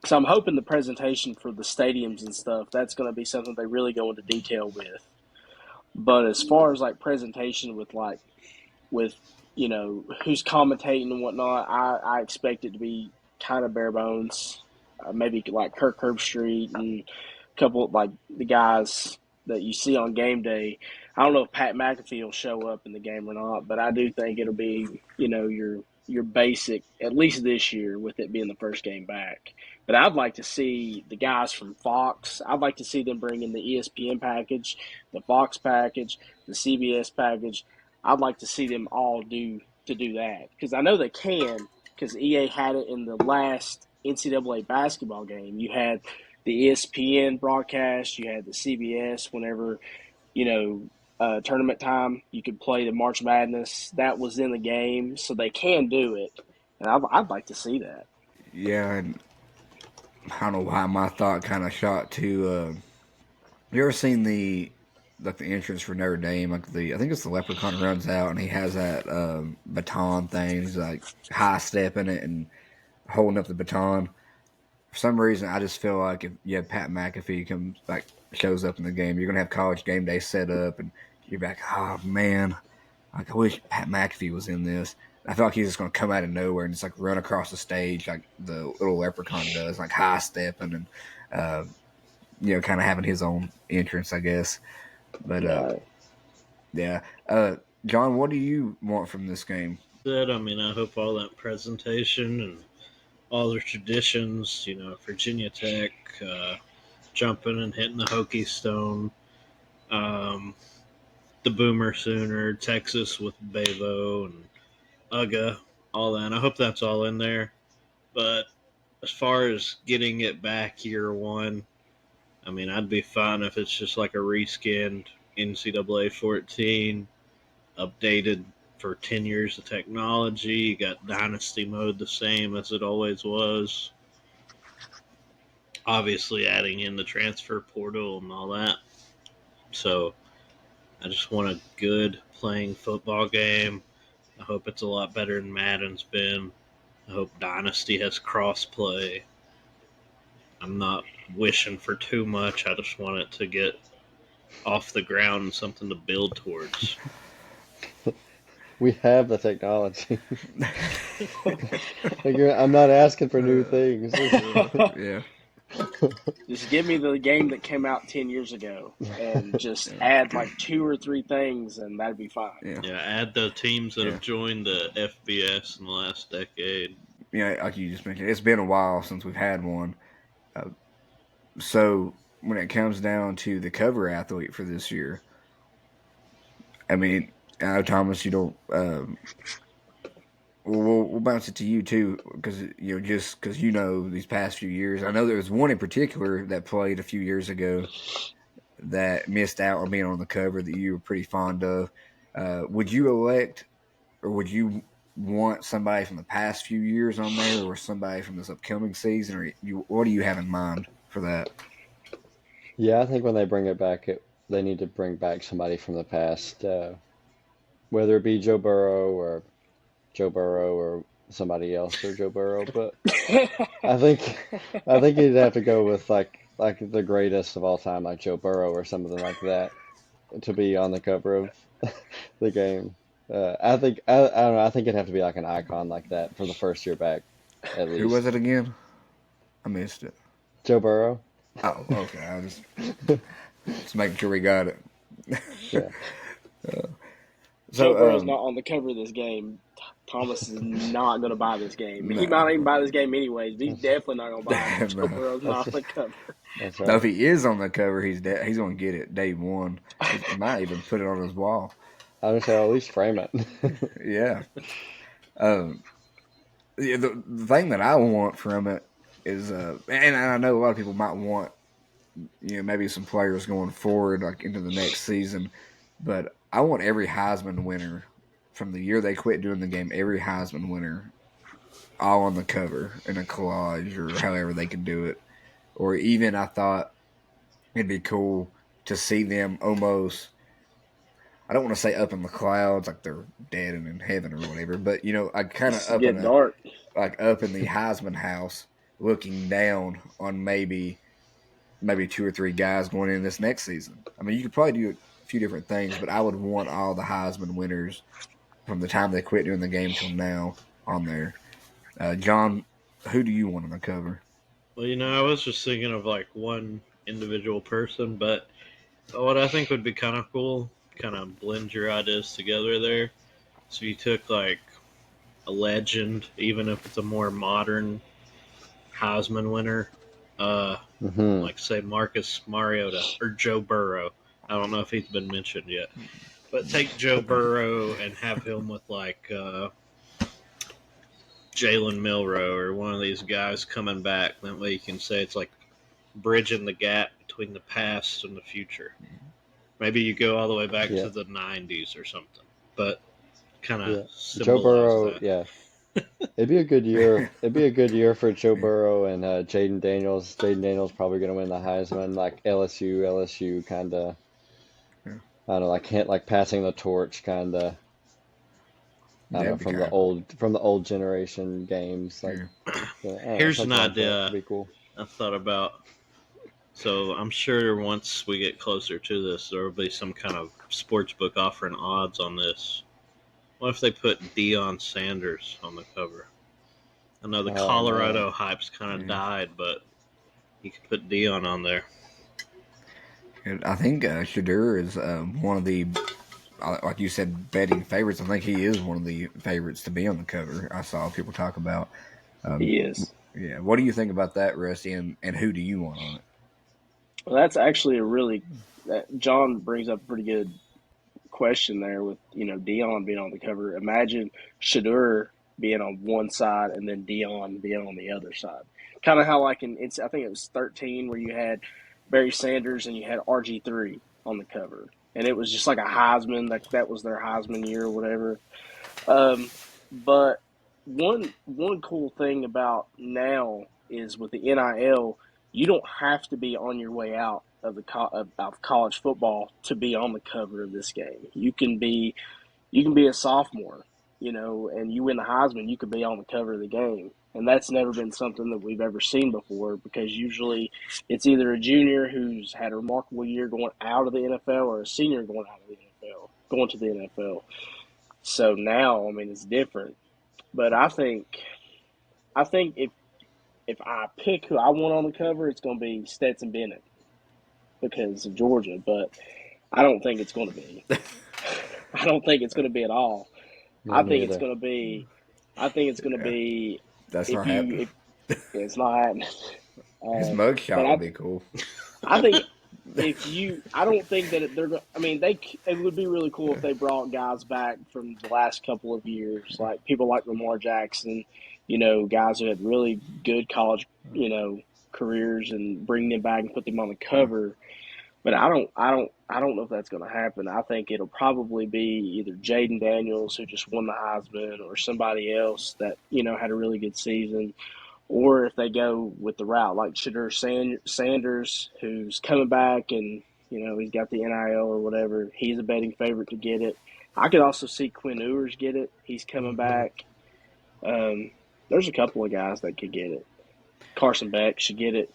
so I'm hoping the presentation for the stadiums and stuff, that's going to be something they really go into detail with. But as far as like presentation with who's commentating and whatnot, I expect it to be kind of bare bones. Maybe like Kirk Herbstreit and a couple of, like the guys that you see on game day. I don't know if Pat McAfee will show up in the game or not, but I do think it'll be your basic, at least this year with it being the first game back. But I'd like to see the guys from Fox. I'd like to see them bring in the ESPN package, the Fox package, the CBS package. I'd like to see them all do that because I know they can because EA had it in the last NCAA basketball game. You had the ESPN broadcast, you had the CBS whenever tournament time. You could play the March Madness that was in the game, so they can do it, and I'd like to see that. Yeah, and I don't know why my thought kind of shot to. You ever seen the entrance for Notre Dame? Like I think it's the leprechaun runs out and he has that baton thing. He's like high stepping it and holding up the baton. For some reason, I just feel like if you have Pat McAfee comes like shows up in the game, you're gonna have college game day set up, and you're like, oh man, like I wish Pat McAfee was in this. I feel like he's just gonna come out of nowhere and just like run across the stage like the little leprechaun does, like high stepping and uh, kind of having his own entrance, I guess. But Right. yeah, John, what do you want from this game? I mean, I hope all that presentation and all their traditions, Virginia Tech, jumping and hitting the Hokie Stone, um, the Boomer Sooner, Texas with Bevo and Uga, all that. I hope that's all in there. But as far as getting it back year one, I mean, I'd be fine if it's just like a reskinned NCAA 14, updated for 10 years of technology. You got Dynasty mode the same as it always was. Obviously, adding in the transfer portal and all that. So, I just want a good playing football game. I hope it's a lot better than Madden's been. I hope Dynasty has crossplay. I'm not wishing for too much. I just want it to get off the ground and something to build towards. We have the technology. I'm not asking for new things. Yeah. Just give me the game that came out 10 years ago and just add like 2 or 3 things, and that'd be fine. Yeah, add the teams that have joined the FBS in the last decade. Yeah, like you just mentioned, it's been a while since we've had one. So when it comes down to the cover athlete for this year, I mean, I know Thomas, you don't. We'll bounce it to you too, because just because these past few years, I know there was one in particular that played a few years ago that missed out on being on the cover that you were pretty fond of. Would you elect, or would you want somebody from the past few years on there, or somebody from this upcoming season, or what do you have in mind for that? Yeah, I think when they bring it back, they need to bring back somebody from the past, whether it be Joe Burrow or Joe Burrow or somebody else or Joe Burrow, but I think I think he'd have to go with like the greatest of all time, like Joe Burrow or something like that, to be on the cover of the game. I don't know. I think it'd have to be like an icon like that from the first year back, at Who was least. it again? I missed it. Joe Burrow. Oh, okay. I just making sure we got it. Yeah. Joe So, Burrow's not on the cover of this game. Thomas is not going to buy this game. He might no, not even buy this game anyways, but he's definitely not going to buy it if Joe no. Burrow's not That's on the cover. that's No, right. if he is on the cover, he's going to get it day one. He might even put it on his wall. I would say at least frame it. Yeah. Um, yeah, the thing that I want from it is, and I know a lot of people might want, maybe some players going forward, like into the next season, but I want every Heisman winner from the year they quit doing the game, every Heisman winner, all on the cover in a collage or however they can do it. Or even I thought it'd be cool to see them almost. I don't want to say up in the clouds like they're dead and in heaven or whatever, but I kind of It's getting dark. up in the Heisman house, looking down on maybe two or three guys going in this next season. I mean, you could probably do a few different things, but I would want all the Heisman winners from the time they quit doing the game till now on there. John, who do you want on the cover? Well, I was just thinking of like one individual person, but what I think would be kind of cool, kind of blend your ideas together there. So you took like a legend, even if it's a more modern Heisman winner, uh, Hmm. like say Marcus Mariota or Joe Burrow. I don't know if he's been mentioned yet, but take Joe Burrow and have him with like Jalen Milrow or one of these guys coming back. That way you can say it's like bridging the gap between the past and the future. Maybe you go all the way back Yeah. to the 90s or something, but kind of Yeah. Joe symbolize Burrow. that. Yeah. It'd be a good year. It'd be a good year for Joe Burrow and Jaden Daniels. Jaden Daniels probably going to win the Heisman, like LSU kind of. Yeah, I don't know, like passing the torch kind of. I don't know, that'd be kind of cool. from the old generation games, like Yeah. yeah, I don't know, Here's an something like that would idea be cool. I thought about. So I'm sure once we get closer to this, there will be some kind of sports book offering odds on this. What if they put Deion Sanders on the cover? I know the Oh man, Colorado hype's kind of Yeah. died, but you could put Deion on there. And I think Shadur is one of the, like you said, betting favorites. I think he is one of the favorites to be on the cover. I saw people talk about. Um, He is. yeah, what do you think about that, Rusty? And who do you want on it? Well, that's actually John brings up a pretty good question there with, Dion being on the cover. Imagine Shadur being on one side and then Dion being on the other side. Kind of how like I think it was 13 where you had Barry Sanders and you had RG3 on the cover. And it was just like a Heisman, like that was their Heisman year or whatever. But one cool thing about now is with the NIL, you don't have to be on your way out of of college football to be on the cover of this game. You can be a sophomore, and you win the Heisman, you could be on the cover of the game. And that's never been something that we've ever seen before because usually it's either a junior who's had a remarkable year going out of the NFL or a senior going out of the NFL, going to the NFL. So now, I mean, it's different. But I think if I pick who I want on the cover, it's going to be Stetson Bennett because of Georgia. But I don't think it's going to be. I don't think it's going to be at all. me I think it's neither. going to be. I think it's going to Yeah, be that's if not you happening. if it's not happening. His But mugshot would be cool. I think if you, I don't think that they're. I mean, it would be really cool if they brought guys back from the last couple of years, like people like Lamar Jackson, guys who had really good college, careers, and bring them back and put them on the cover. But I don't know if that's going to happen. I think it'll probably be either Jaden Daniels, who just won the Heisman, or somebody else that had a really good season, or if they go with the route like Shadur Sanders, who's coming back and he's got the NIL or whatever. He's a betting favorite to get it. I could also see Quinn Ewers get it. He's coming back. There's a couple of guys that could get it. Carson Beck should get it.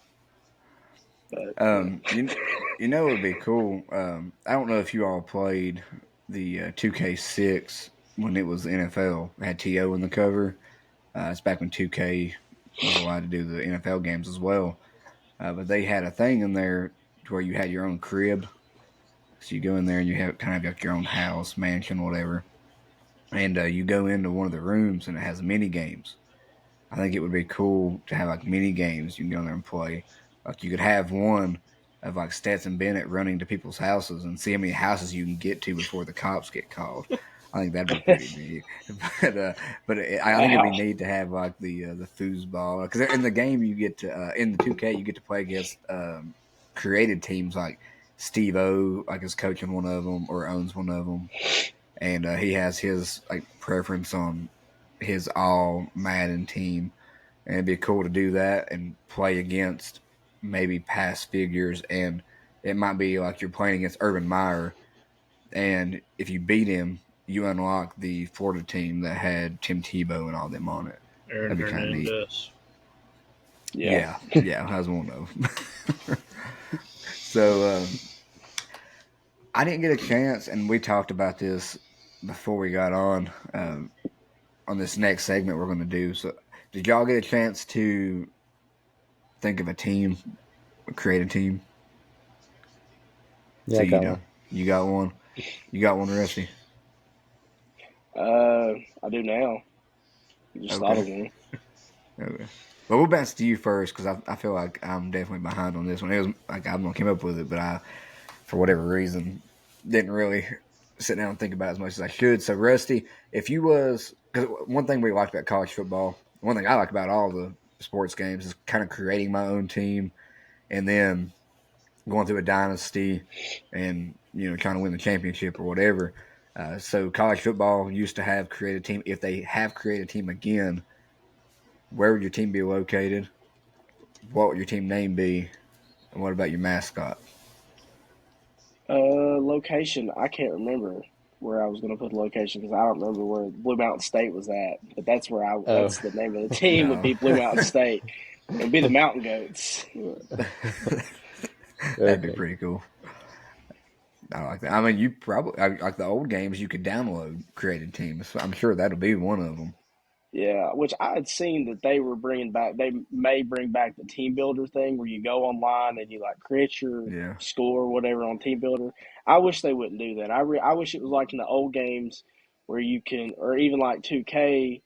But You know it would be cool. I don't know if you all played the 2K6 when it was the NFL. It had TO in the cover. It's back when 2K was allowed to do the NFL games as well. But they had a thing in there to where you had your own crib. So you go in there and you have kind of like your own house, mansion, whatever. And you go into one of the rooms and it has mini games. I think it would be cool to have like mini games you can go in there and play. Like you could have one of like Stetson Bennett running to people's houses and see how many houses you can get to before the cops get called. I think that'd be pretty neat. I think it'd be neat to have like the foosball because in the game you get to in the 2K you get to play against created teams like Steve O like is coaching one of them or owns one of them, and he has his like preference on his all Madden team, and it'd be cool to do that and play against maybe past figures, and it might be like you're playing against Urban Meyer, and if you beat him, you unlock the Florida team that had Tim Tebow and all them on it. Aaron That'd be kind of neat. Hernandez. yeah. I was one of them. So I didn't get a chance, and we talked about this before we got on this next segment we're going to do. So did y'all get a chance to think of a team, create a team? Yeah, So I got one. You got one? You got one, Rusty? I do now. I just thought of one. Okay. Well, we'll bounce to you first because I feel like I'm definitely behind on this one. It was like I'm gonna come up with it, but I, for whatever reason, didn't really sit down and think about it as much as I should. So, Rusty, if you was because one thing we liked about college football, one thing I like about all the sports games is kind of creating my own team and then going through a dynasty and trying to win the championship or whatever. So college football used to have created team. If they have created a team again, where would your team be located? What would your team name be? And what about your mascot? Location. I can't remember where I was going to put the location because I don't remember where Blue Mountain State was at. But that's where that's the name of the team would be Blue Mountain State. It'd be the Mountain Goats. That'd be pretty cool. I like that. I mean, you probably like the old games. You could download created teams. So I'm sure that'll be one of them. Yeah, which I had seen that they were bringing back. They may bring back the team builder thing where you go online and you like create your score or whatever on team builder. I wish they wouldn't do that. I wish it was like in the old games where you can, or even like 2K,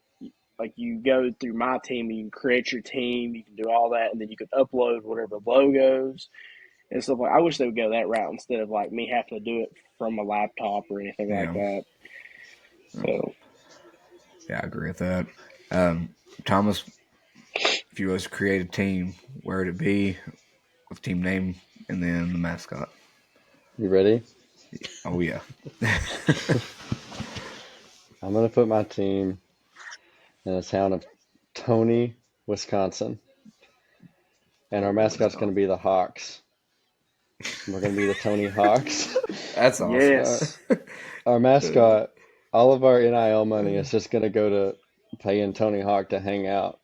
like you go through my team and you can create your team. You can do all that, and then you can upload whatever logos and stuff like. I wish they would go that route instead of like me having to do it from a laptop or anything like that. So. Yeah, I agree with that. Thomas, if you was to create a team, where would it be with team name and then the mascot? You ready? Oh, yeah. I'm going to put my team in the town of Tony, Wisconsin. And our mascot's going to be the Hawks. We're going to be the Tony Hawks. That's awesome. Yes. Our mascot, all of our NIL money is just going to go to paying Tony Hawk to hang out,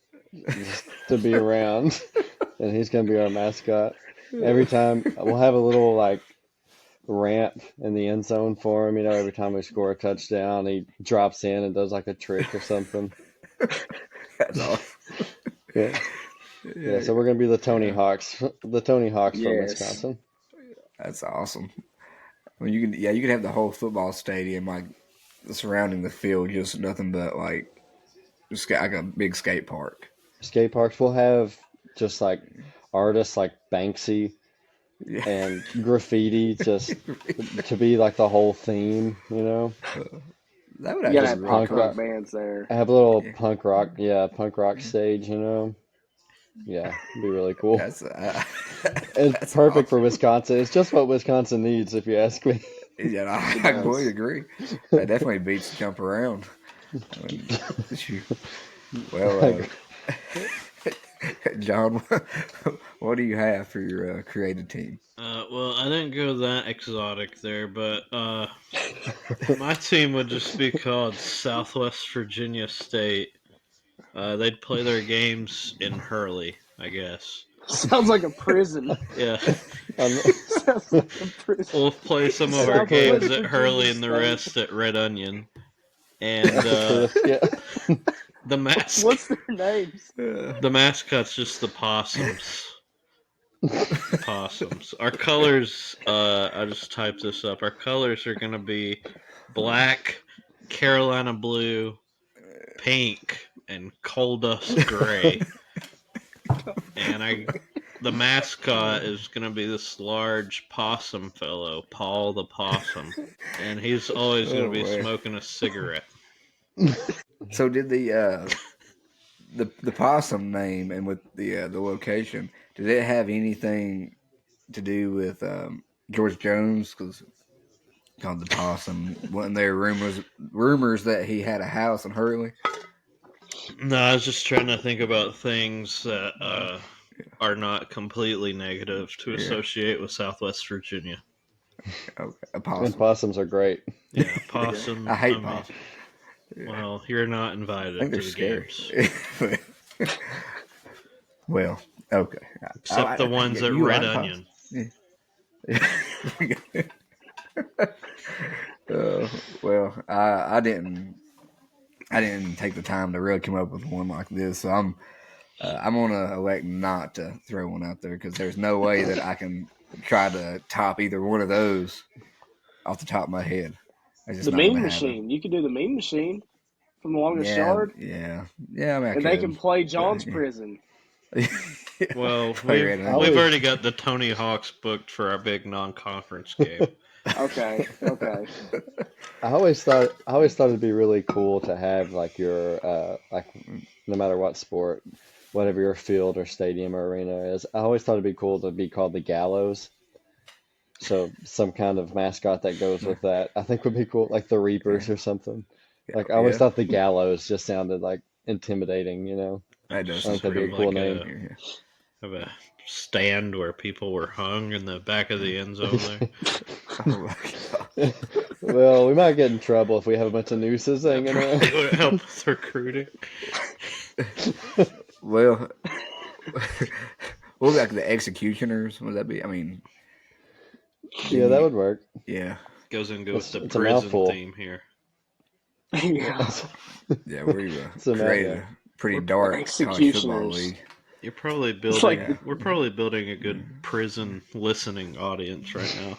just to be around. And he's going to be our mascot. Every time we'll have a little like ramp in the end zone for him. Every time we score a touchdown, he drops in and does like a trick or something. That's awesome. Yeah, so we're going to be the Tony Hawks from Wisconsin. That's awesome. I mean, you can have the whole football stadium like surrounding the field, just nothing but like a big skate park. Skate parks. We'll have just like artists like Banksy and graffiti just to be like the whole theme, That would have punk rock bands there. I have a little punk rock stage, Yeah, it'd be really cool. It's perfect awesome. For Wisconsin. It's just what Wisconsin needs, if you ask me. Yeah, I completely agree. That definitely beats jump around. Well, John, what do you have for your creative team? Well, I didn't go that exotic there, but my team would just be called Southwest Virginia State. They'd play their games in Hurley, I guess. Sounds like a prison. Yeah. Sounds like a prison. We'll play some of our games at Hurley and the rest at Red Onion. And the mascot. What's their names? The mascot's just the possums. Possums. Our colors, I just typed this up. Our colors are going to be black, Carolina blue, pink, and coal dust gray. And the mascot is going to be this large possum fellow, Paul the Possum. And he's always going to be smoking a cigarette. So did the possum name and with the location, did it have anything to do with George Jones? Because called the possum, wasn't there rumors that he had a house in Hurley? No, I was just trying to think about things that are not completely negative to associate with Southwest Virginia. Okay, a possum. And possums are great. Yeah, possum. I hate possums. Well, you're not invited to the scary. games. Well, okay. Except the ones at Red Onion. Well, I didn't take the time to really come up with one like this, so I'm gonna elect not to throw one out there because there's no way that I can try to top either one of those off the top of my head. The Mean Machine. You could do the Mean Machine from the Longest Yard. Yeah. I mean, and they can play John's Prison. Well, we've already got the Tony Hawks booked for our big non-conference game. Okay. I always thought it'd be really cool to have like your like no matter what sport, whatever your field or stadium or arena is. I always thought it'd be cool to be called the Gallows. So some kind of mascot that goes with that, I think would be cool, like the Reapers or something. Like I always thought the Gallows just sounded like intimidating, you know. That does. I think that'd be a cool name. Have a stand where people were hung in the back of the end zone there. Oh my God. Well, we might get in trouble if we have a bunch of nooses hanging around. It would help with recruiting. Well, what about the Executioners? Would that be? I mean, yeah, that would work. Yeah, goes with the prison theme here. Yeah, we created a pretty dark college football league. You're probably building. We're probably building a good prison listening audience right now.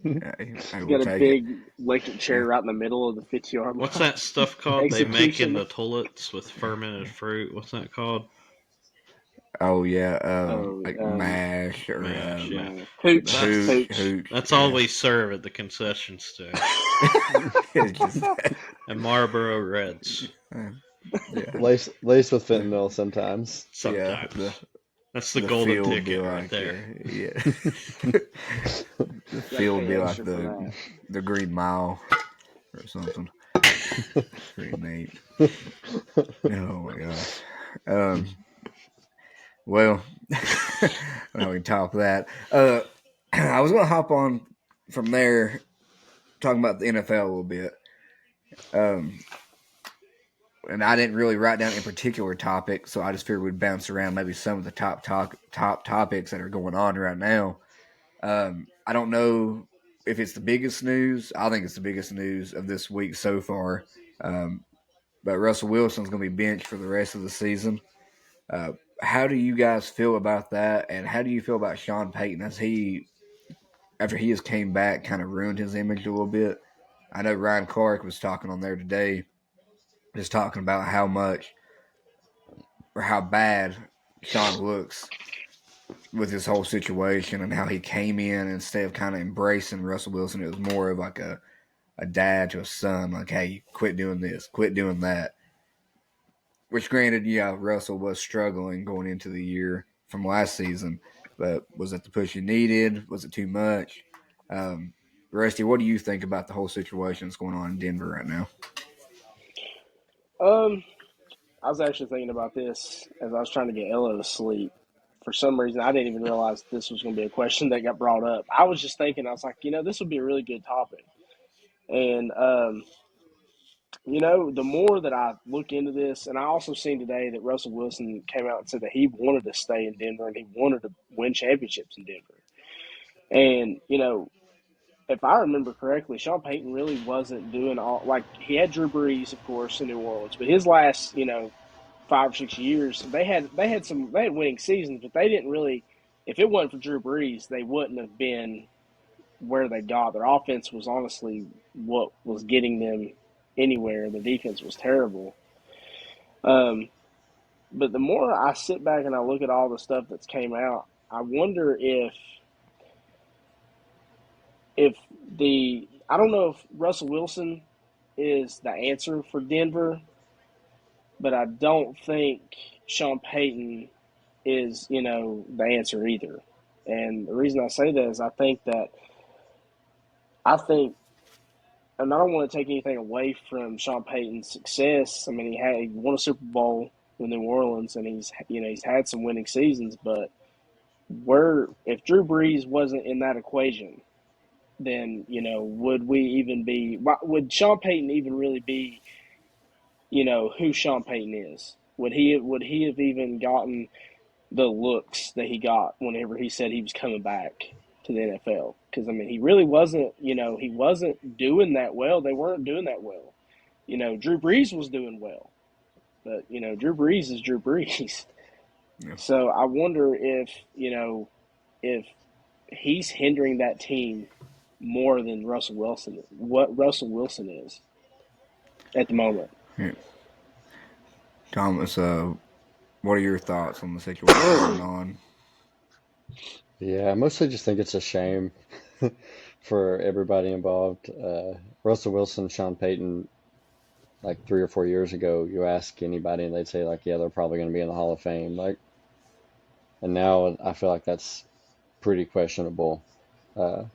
You got a big electric chair right in the middle of the 50-yard line. What's that stuff called they make in the toilets with fermented fruit? What's that called? Oh yeah, like mash or hooch. That's all we serve at the concession stand. And Marlboro Reds. Laced with fentanyl sometimes. Sometimes. That's the golden ticket right there. Yeah. The field would be like the Green Mile or something. Pretty neat. Oh my gosh. Well, now we can top that. I was going to hop on from there, talking about the NFL a little bit. And I didn't really write down a particular topic, so I just figured we'd bounce around maybe some of the top topics that are going on right now. I don't know if it's the biggest news. I think it's the biggest news of this week so far. But Russell Wilson's going to be benched for the rest of the season. How do you guys feel about that? And how do you feel about Sean Payton after he has came back, kind of ruined his image a little bit? I know Ryan Clark was talking on there today, just talking about how much or how bad Sean looks with this whole situation and how he came in instead of kind of embracing Russell Wilson. It was more of like a dad to a son, like, hey, quit doing this, quit doing that. Which granted, Russell was struggling going into the year from last season, but was it the push he needed? Was it too much? Rusty, what do you think about the whole situation that's going on in Denver right now? I was actually thinking about this as I was trying to get Ella to sleep for some reason, I didn't even realize this was going to be a question that got brought up. I was just thinking, I was like, this would be a really good topic. And, the more that I look into this, and I also seen today that Russell Wilson came out and said that he wanted to stay in Denver and he wanted to win championships in Denver. And, if I remember correctly, Sean Payton really wasn't doing all, like, he had Drew Brees, of course, in New Orleans, but his last, 5 or 6 years, they had winning seasons, but they didn't really. If it wasn't for Drew Brees, they wouldn't have been where they got. Their offense was honestly what was getting them anywhere. The defense was terrible. But the more I sit back and I look at all the stuff that's came out, I wonder if I don't know if Russell Wilson is the answer for Denver, but I don't think Sean Payton is, the answer either. And the reason I say that is I think, and I don't want to take anything away from Sean Payton's success. I mean, he won a Super Bowl with New Orleans, and he's had some winning seasons. But if Drew Brees wasn't in that equation, then would Sean Payton even really be, who Sean Payton is? Would he have even gotten the looks that he got whenever he said he was coming back to the NFL? Because, I mean, he really wasn't, he wasn't doing that well. They weren't doing that well. Drew Brees was doing well. But, Drew Brees is Drew Brees. Yeah. So I wonder if he's hindering that team more than Russell Wilson, what Russell Wilson is at the moment. Yeah. Thomas, what are your thoughts on the situation going on? Yeah, I mostly just think it's a shame for everybody involved. Russell Wilson, Sean Payton, like 3 or 4 years ago, you ask anybody and they'd say like, yeah, they're probably going to be in the Hall of Fame. Like, and now I feel like that's pretty questionable. Uh,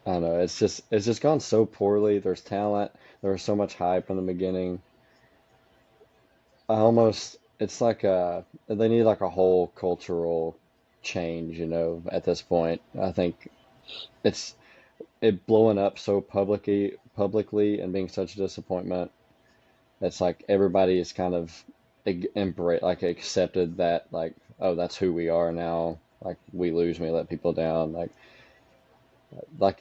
I don't know. It's just gone so poorly. There's talent. There was so much hype in the beginning. It's like they need like a whole cultural change, at this point. I think it's it blowing up so publicly and being such a disappointment. It's like everybody is kind of accepted that, like, oh, that's who we are now. Like, we lose, we let people down. Like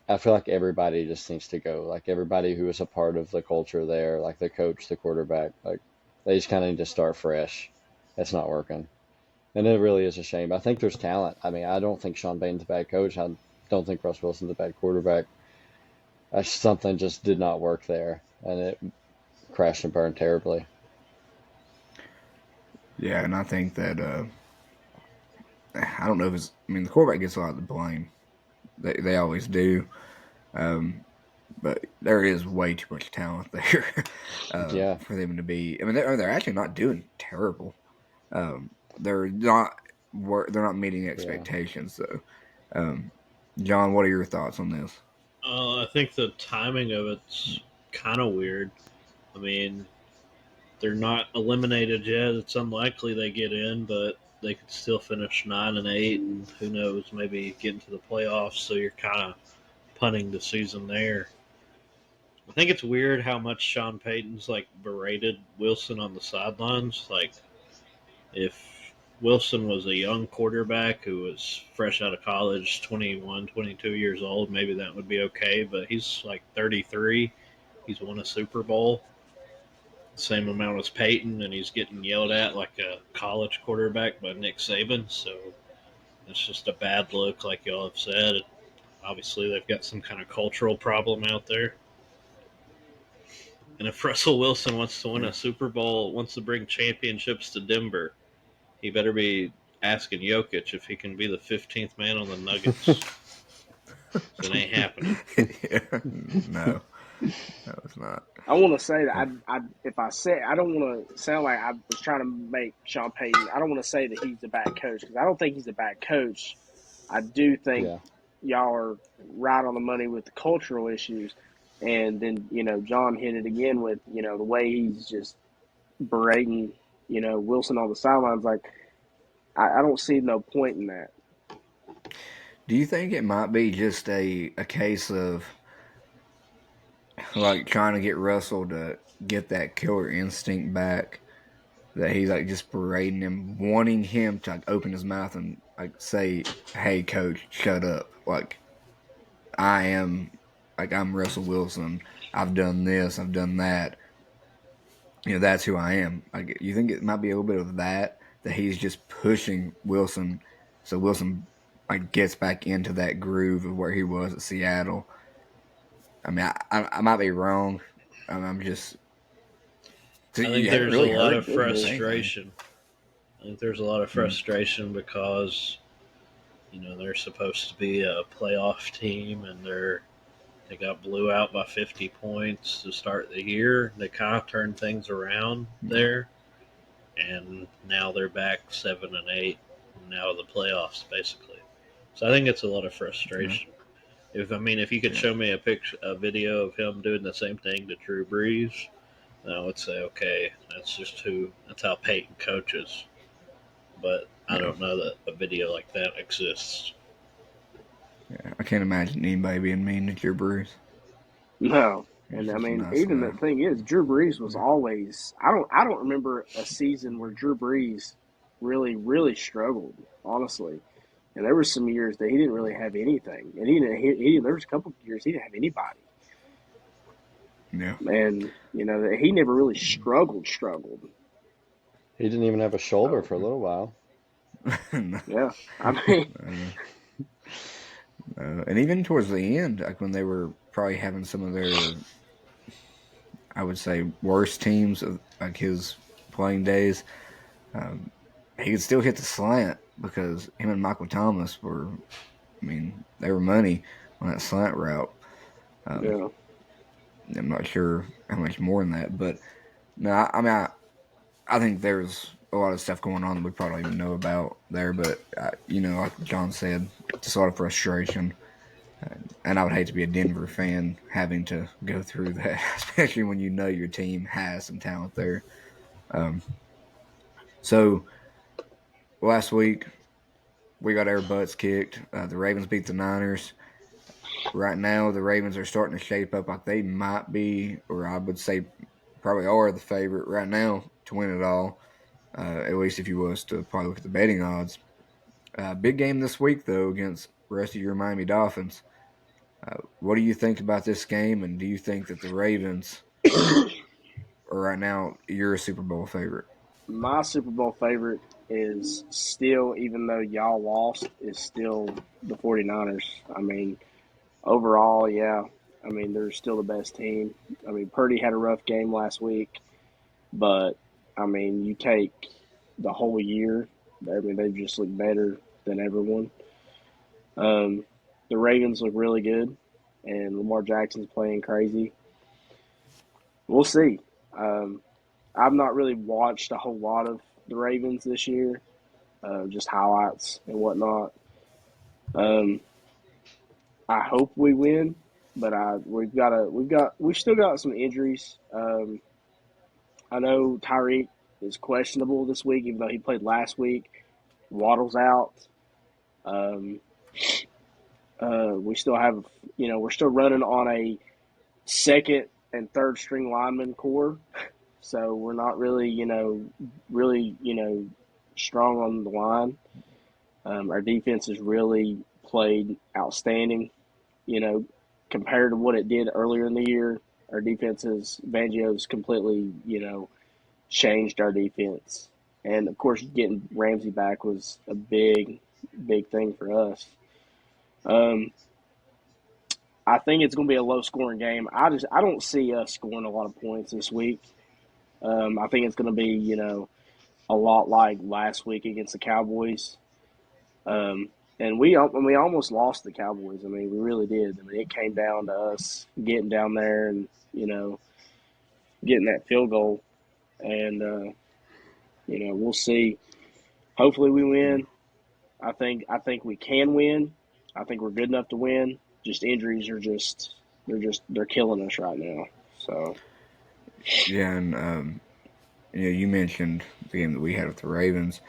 I feel like everybody just needs to go. Like, everybody who was a part of the culture there, like the coach, the quarterback, like they just kind of need to start fresh. It's not working. And it really is a shame. I think there's talent. I mean, I don't think Sean Payton's a bad coach. I don't think Russ Wilson's a bad quarterback. Something just did not work there, and it crashed and burned terribly. Yeah, and I think that I don't know if the quarterback gets a lot of the blame. They always do. But there is way too much talent there Yeah. for them to be. I mean, they're actually not doing terrible. They're not meeting expectations though. John, what are your thoughts on this? I think the timing of it's kind of weird. I mean, they're not eliminated yet. It's unlikely they get in, but they could still finish 9-8, and who knows, maybe get into the playoffs. So you're kind of punting the season there. I think it's weird how much Sean Payton's like berated Wilson on the sidelines. Like, if Wilson was a young quarterback who was fresh out of college, 21, 22 years old, maybe that would be okay. But he's like 33. He's won a Super Bowl, same amount as Peyton, and he's getting yelled at like a college quarterback by Nick Saban. So it's just a bad look, like y'all have said. Obviously, they've got some kind of cultural problem out there. And if Russell Wilson wants to win a Super Bowl, wants to bring championships to Denver, he better be asking Jokic if he can be the 15th man on the Nuggets. So it ain't happening. No, it's not. I want to say that I don't want to sound like I was trying to make Sean Payton. I don't want to say that he's a bad coach, because I don't think he's a bad coach. I do think y'all are right on the money with the cultural issues. And then, John hit it again with, the way he's just berating, Wilson on the sidelines. Like, I don't see no point in that. Do you think it might be just a case of like trying to get Russell to get that killer instinct back? That he's like just berating him, wanting him to like open his mouth and like say, "Hey, coach, shut up!" I am, I'm Russell Wilson. I've done this. I've done that. That's who I am. Like, you think it might be a little bit of that he's just pushing Wilson, so Wilson like gets back into that groove of where he was at Seattle. I mean, I might be wrong. I'm just. I think You haven't there's a really lot heard of anything. frustration. I think there's a lot of frustration because they're supposed to be a playoff team and they got blew out by 50 points to start the year. They kind of turned things around there, and now they're back 7-8, now the playoffs basically. So I think it's a lot of frustration. If you could show me a video of him doing the same thing to Drew Brees, then I would say, okay, that's how Peyton coaches. But I don't know that a video like that exists. Yeah, I can't imagine anybody being mean to Drew Brees. No. He's And I just a mean, nice even guy. the thing is, Drew Brees was always. I don't remember a season where Drew Brees really struggled. Honestly, and there were some years that he didn't really have anything, and there was a couple of years he didn't have anybody, Yeah. and that he never really struggled. He didn't even have a shoulder So for a little while. yeah, I mean, And even towards the end, like when they were probably having some of their, I would say, worst teams of like his playing days, he could still hit the slant because him and Michael Thomas were, they were money on that slant route. yeah, I'm not sure how much more than that, but no, I think there's a lot of stuff going on that we probably don't even know about there. But like John said, just a lot of frustration, and I would hate to be a Denver fan having to go through that, especially when your team has some talent there. So last week we got our butts kicked. The Ravens beat the Niners. Right now, the Ravens are starting to shape up like they might be, or I would say probably are the favorite right now to win it all. At least if you was to probably look at the betting odds. Big game this week though against the rest of your Miami Dolphins. What do you think about this game, and do you think that the Ravens are right now your Super Bowl favorite? my Super Bowl favorite is still, even though y'all lost, is still the 49ers. I mean, overall, yeah. I mean, they're still the best team. I mean, Purdy had a rough game last week, but I mean, you take the whole year. I mean, they just look better than everyone. Um, the Ravens look really good, and Lamar Jackson's playing crazy. We'll see. Um, I've not really watched a whole lot of the Ravens this year, just highlights and whatnot. Um, I hope we win, but we still got some injuries. I know Tyreek is questionable this week, even though he played last week. Waddle's out. Um, we still have, we're still running on a second and third string lineman core, so we're not really, strong on the line. Our defense has really played outstanding, you know, compared to what it did earlier in the year. Our defense is Fangio's completely, changed our defense. And of course, getting Ramsey back was a big thing for us. Um, I think it's going to be a low scoring game. I don't see us scoring a lot of points this week. I think it's going to be a lot like last week against the Cowboys. And we almost lost the Cowboys. I mean, we really did. I mean, it came down to us getting down there and getting that field goal. And we'll see. Hopefully, we win. I think we can win. I think we're good enough to win. Just injuries are they're killing us right now. So Yeah, and you mentioned the game that we had with the Ravens.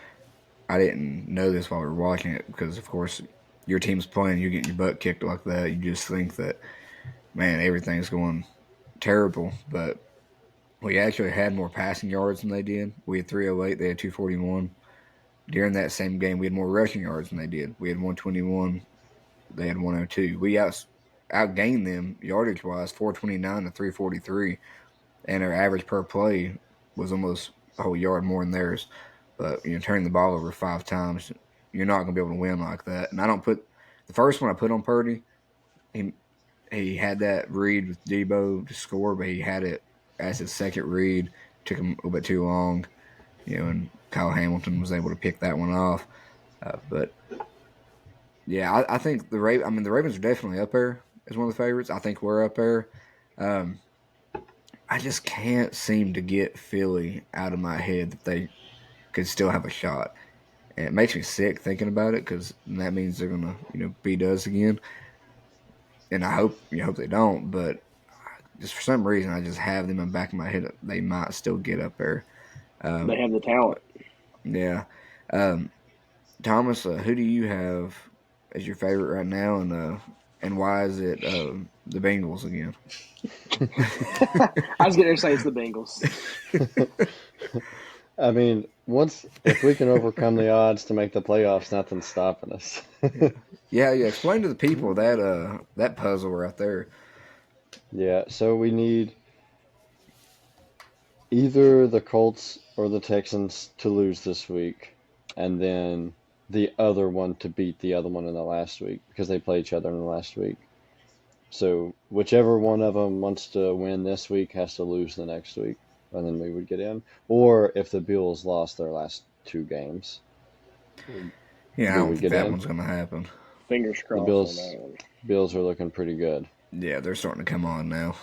I didn't know this while we were watching it because, of course, your team's playing, you're getting your butt kicked like that. You just think that, man, everything's going terrible. But we actually had more passing yards than they did. We had 308, they had 241. During that same game, we had more rushing yards than they did. We had 121, they had 102. We outgained them yardage wise, 429 to 343, and our average per play was almost a whole yard more than theirs. But turning the ball over 5 times, you're not going to be able to win like that. And I don't put the first one I put on Purdy. He had that read with Debo to score, but he had it as his second read. Took him a little bit too long, and Kyle Hamilton was able to pick that one off. But yeah, I think the Ravens are definitely up there as one of the favorites. I think we're up there. I just can't seem to get Philly out of my head that they could still have a shot. And it makes me sick thinking about it because that means they're gonna, beat us again. And I hope they don't, but just for some reason I just have them in the back of my head that they might still get up there. They have the talent. Yeah. Thomas, who do you have as your favorite right now, and why is it the Bengals again? I was going to say it's the Bengals. I mean, if we can overcome the odds to make the playoffs, nothing's stopping us. Yeah. Explain to the people that puzzle right there. Yeah, so we need either the Colts or the Texans to lose this week, and then the other one to beat the other one in the last week because they play each other in the last week. So whichever one of them wants to win this week has to lose the next week, and then we would get in. Or if the Bills lost their last 2 games, Yeah, I we don't would think get that in. one's gonna happen. Fingers The crossed on that one. Bills are looking pretty good. Yeah, they're starting to come on now.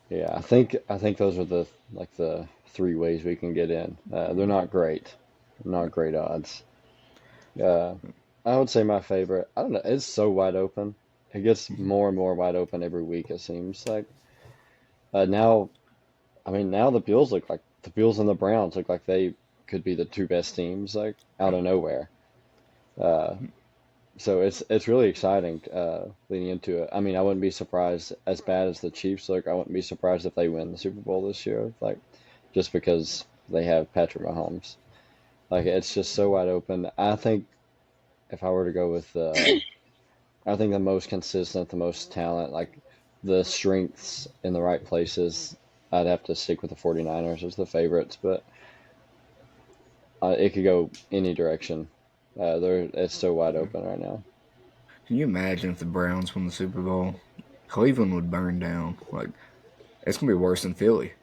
Yeah, I think those are the 3 ways we can get in. They're not great odds. Uh, I would say my favorite. I don't know. It's so wide open. It gets more and more wide open every week. It seems like now. I mean, now the Bills and the Browns look like they could be the 2 best teams like out of nowhere. Uh, so it's really exciting leading into it. I mean, I wouldn't be surprised as bad as the Chiefs look. I wouldn't be surprised if they win the Super Bowl this year, like just because they have Patrick Mahomes. Like it's just so wide open. I think if I were to go with I think the most consistent, the most talent, like the strengths in the right places, I'd have to stick with the 49ers as the favorites, but it could go any direction. It's so wide open right now. Can you imagine if the Browns won the Super Bowl? Cleveland would burn down. Like it's gonna be worse than Philly.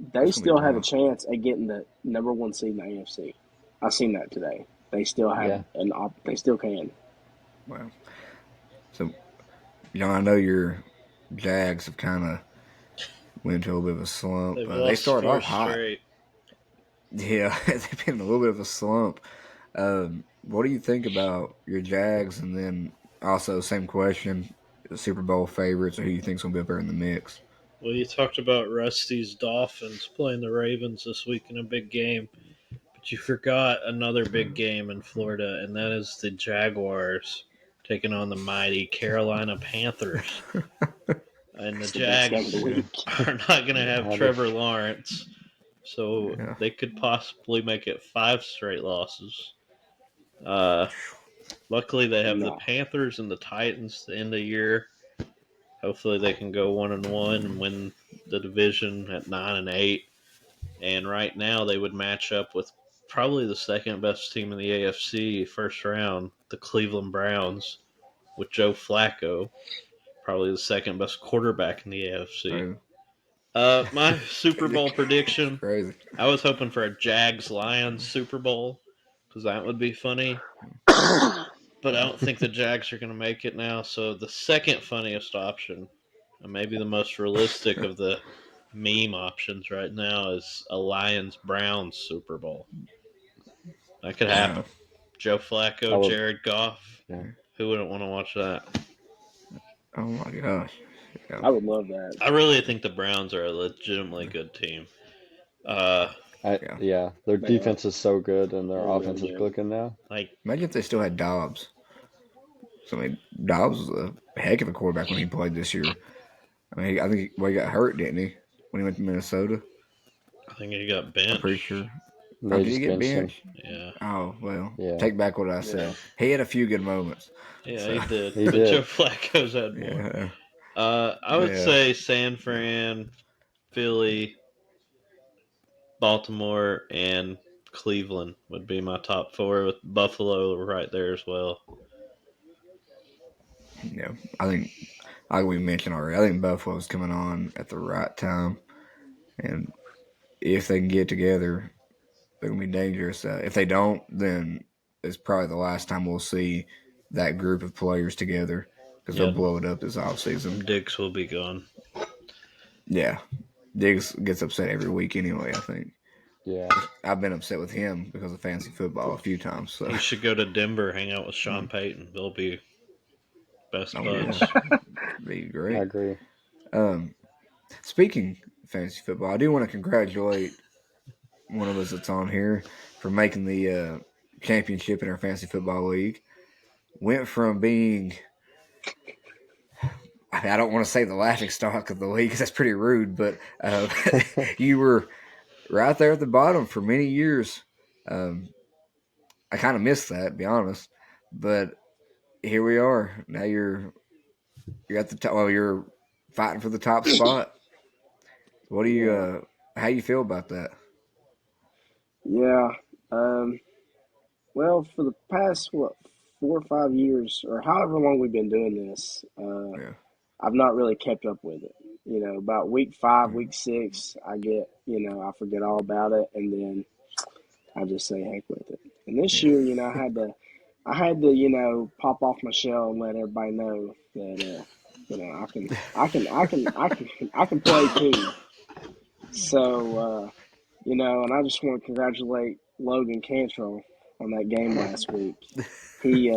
They It's gonna be still have a bad. chance at getting the number 1 seed in the AFC. I seen that today. They still have Yeah. they still can. Wow. So I know your Jags have kind of went into a little bit of a slump. They've They lost started 4 off hot. straight. Yeah, they've been in a little bit of a slump. What do you think about your Jags? And then also, same question: the Super Bowl favorites, or who you think's gonna be up there in the mix? Well, you talked about Rusty's Dolphins playing the Ravens this week in a big game, but you forgot another big game in Florida, and that is the Jaguars taking on the mighty Carolina Panthers. And the It's the best game of the Jags week. are not going to have Yeah, Trevor Lawrence, so Yeah. they could possibly make it 5 straight losses. Uh, Luckily, they have the No. Panthers and the Titans at the end of the year. Hopefully, they can go 1-1 and win the division at 9-8. And right now, they would match up with probably the second best team in the AFC first round, the Cleveland Browns, with Joe Flacco, probably the second best quarterback in the AFC. Crazy. My Super Bowl It's prediction: crazy. I was hoping for a Jags Lions Super Bowl because that would be funny. But I don't think the Jags are going to make it now. So the second funniest option, and maybe the most realistic of the meme options right now, is a Lions Browns Super Bowl. That could Wow. happen. Joe I Flacco, would. Jared Goff. Yeah. Who wouldn't want to watch that? Oh my gosh. Yeah. I would love that. I really think the Browns are a legitimately good team. Uh, Yeah, their They defense is so good and their They're really offense is good. clicking now. Like, Imagine if they still had Dobbs. So, I mean, Dobbs was a heck of a quarterback when he played this year. I mean, I think he got hurt, didn't he, when he went to Minnesota? I think he got I'm pretty benched. sure. Oh, They did he just get benched him. benched? Yeah. Oh, well, Yeah, take back what I said. Yeah. He had a few good moments. Yeah, So, he did. he But did. Joe Flacco's had more. yeah. I would Yeah. say San Fran, Philly, Baltimore, and Cleveland would be my top four, with Buffalo right there as well. Yeah. I think, like we mentioned already, I think Buffalo's coming on at the right time. And if they can get together, they're going to be dangerous. If they don't, then it's probably the last time we'll see that group of players together because they'll Yeah, blow it up this offseason. Dix will be gone. Yeah. Diggs gets upset every week anyway, I think. Yeah, I've been upset with him because of fantasy football a few times. So. He should go to Denver, hang out with Sean Payton. They'll be best Oh, buds. yeah. Be I great. agree. Speaking of fantasy football, I do want to congratulate one of us that's on here for making the championship in our fantasy football league. Went from being, I don't want to say the laughing stock of the league because that's pretty rude, but you were right there at the bottom for many years. I kind of missed that, to be honest, but here we are. Now you're at the top. Well, you're fighting for the top spot. What do you? Yeah. How you feel about that? Yeah. Um, well, for the past, 4 or 5 years, or however long we've been doing this, Yeah. I've not really kept up with it. About week 5, week 6, I forget all about it, and then I just say heck with it. And this Yeah. year, I had to, pop off my shell and let everybody know that, I can play too. So, and I just want to congratulate Logan Cantrell on that game last week. He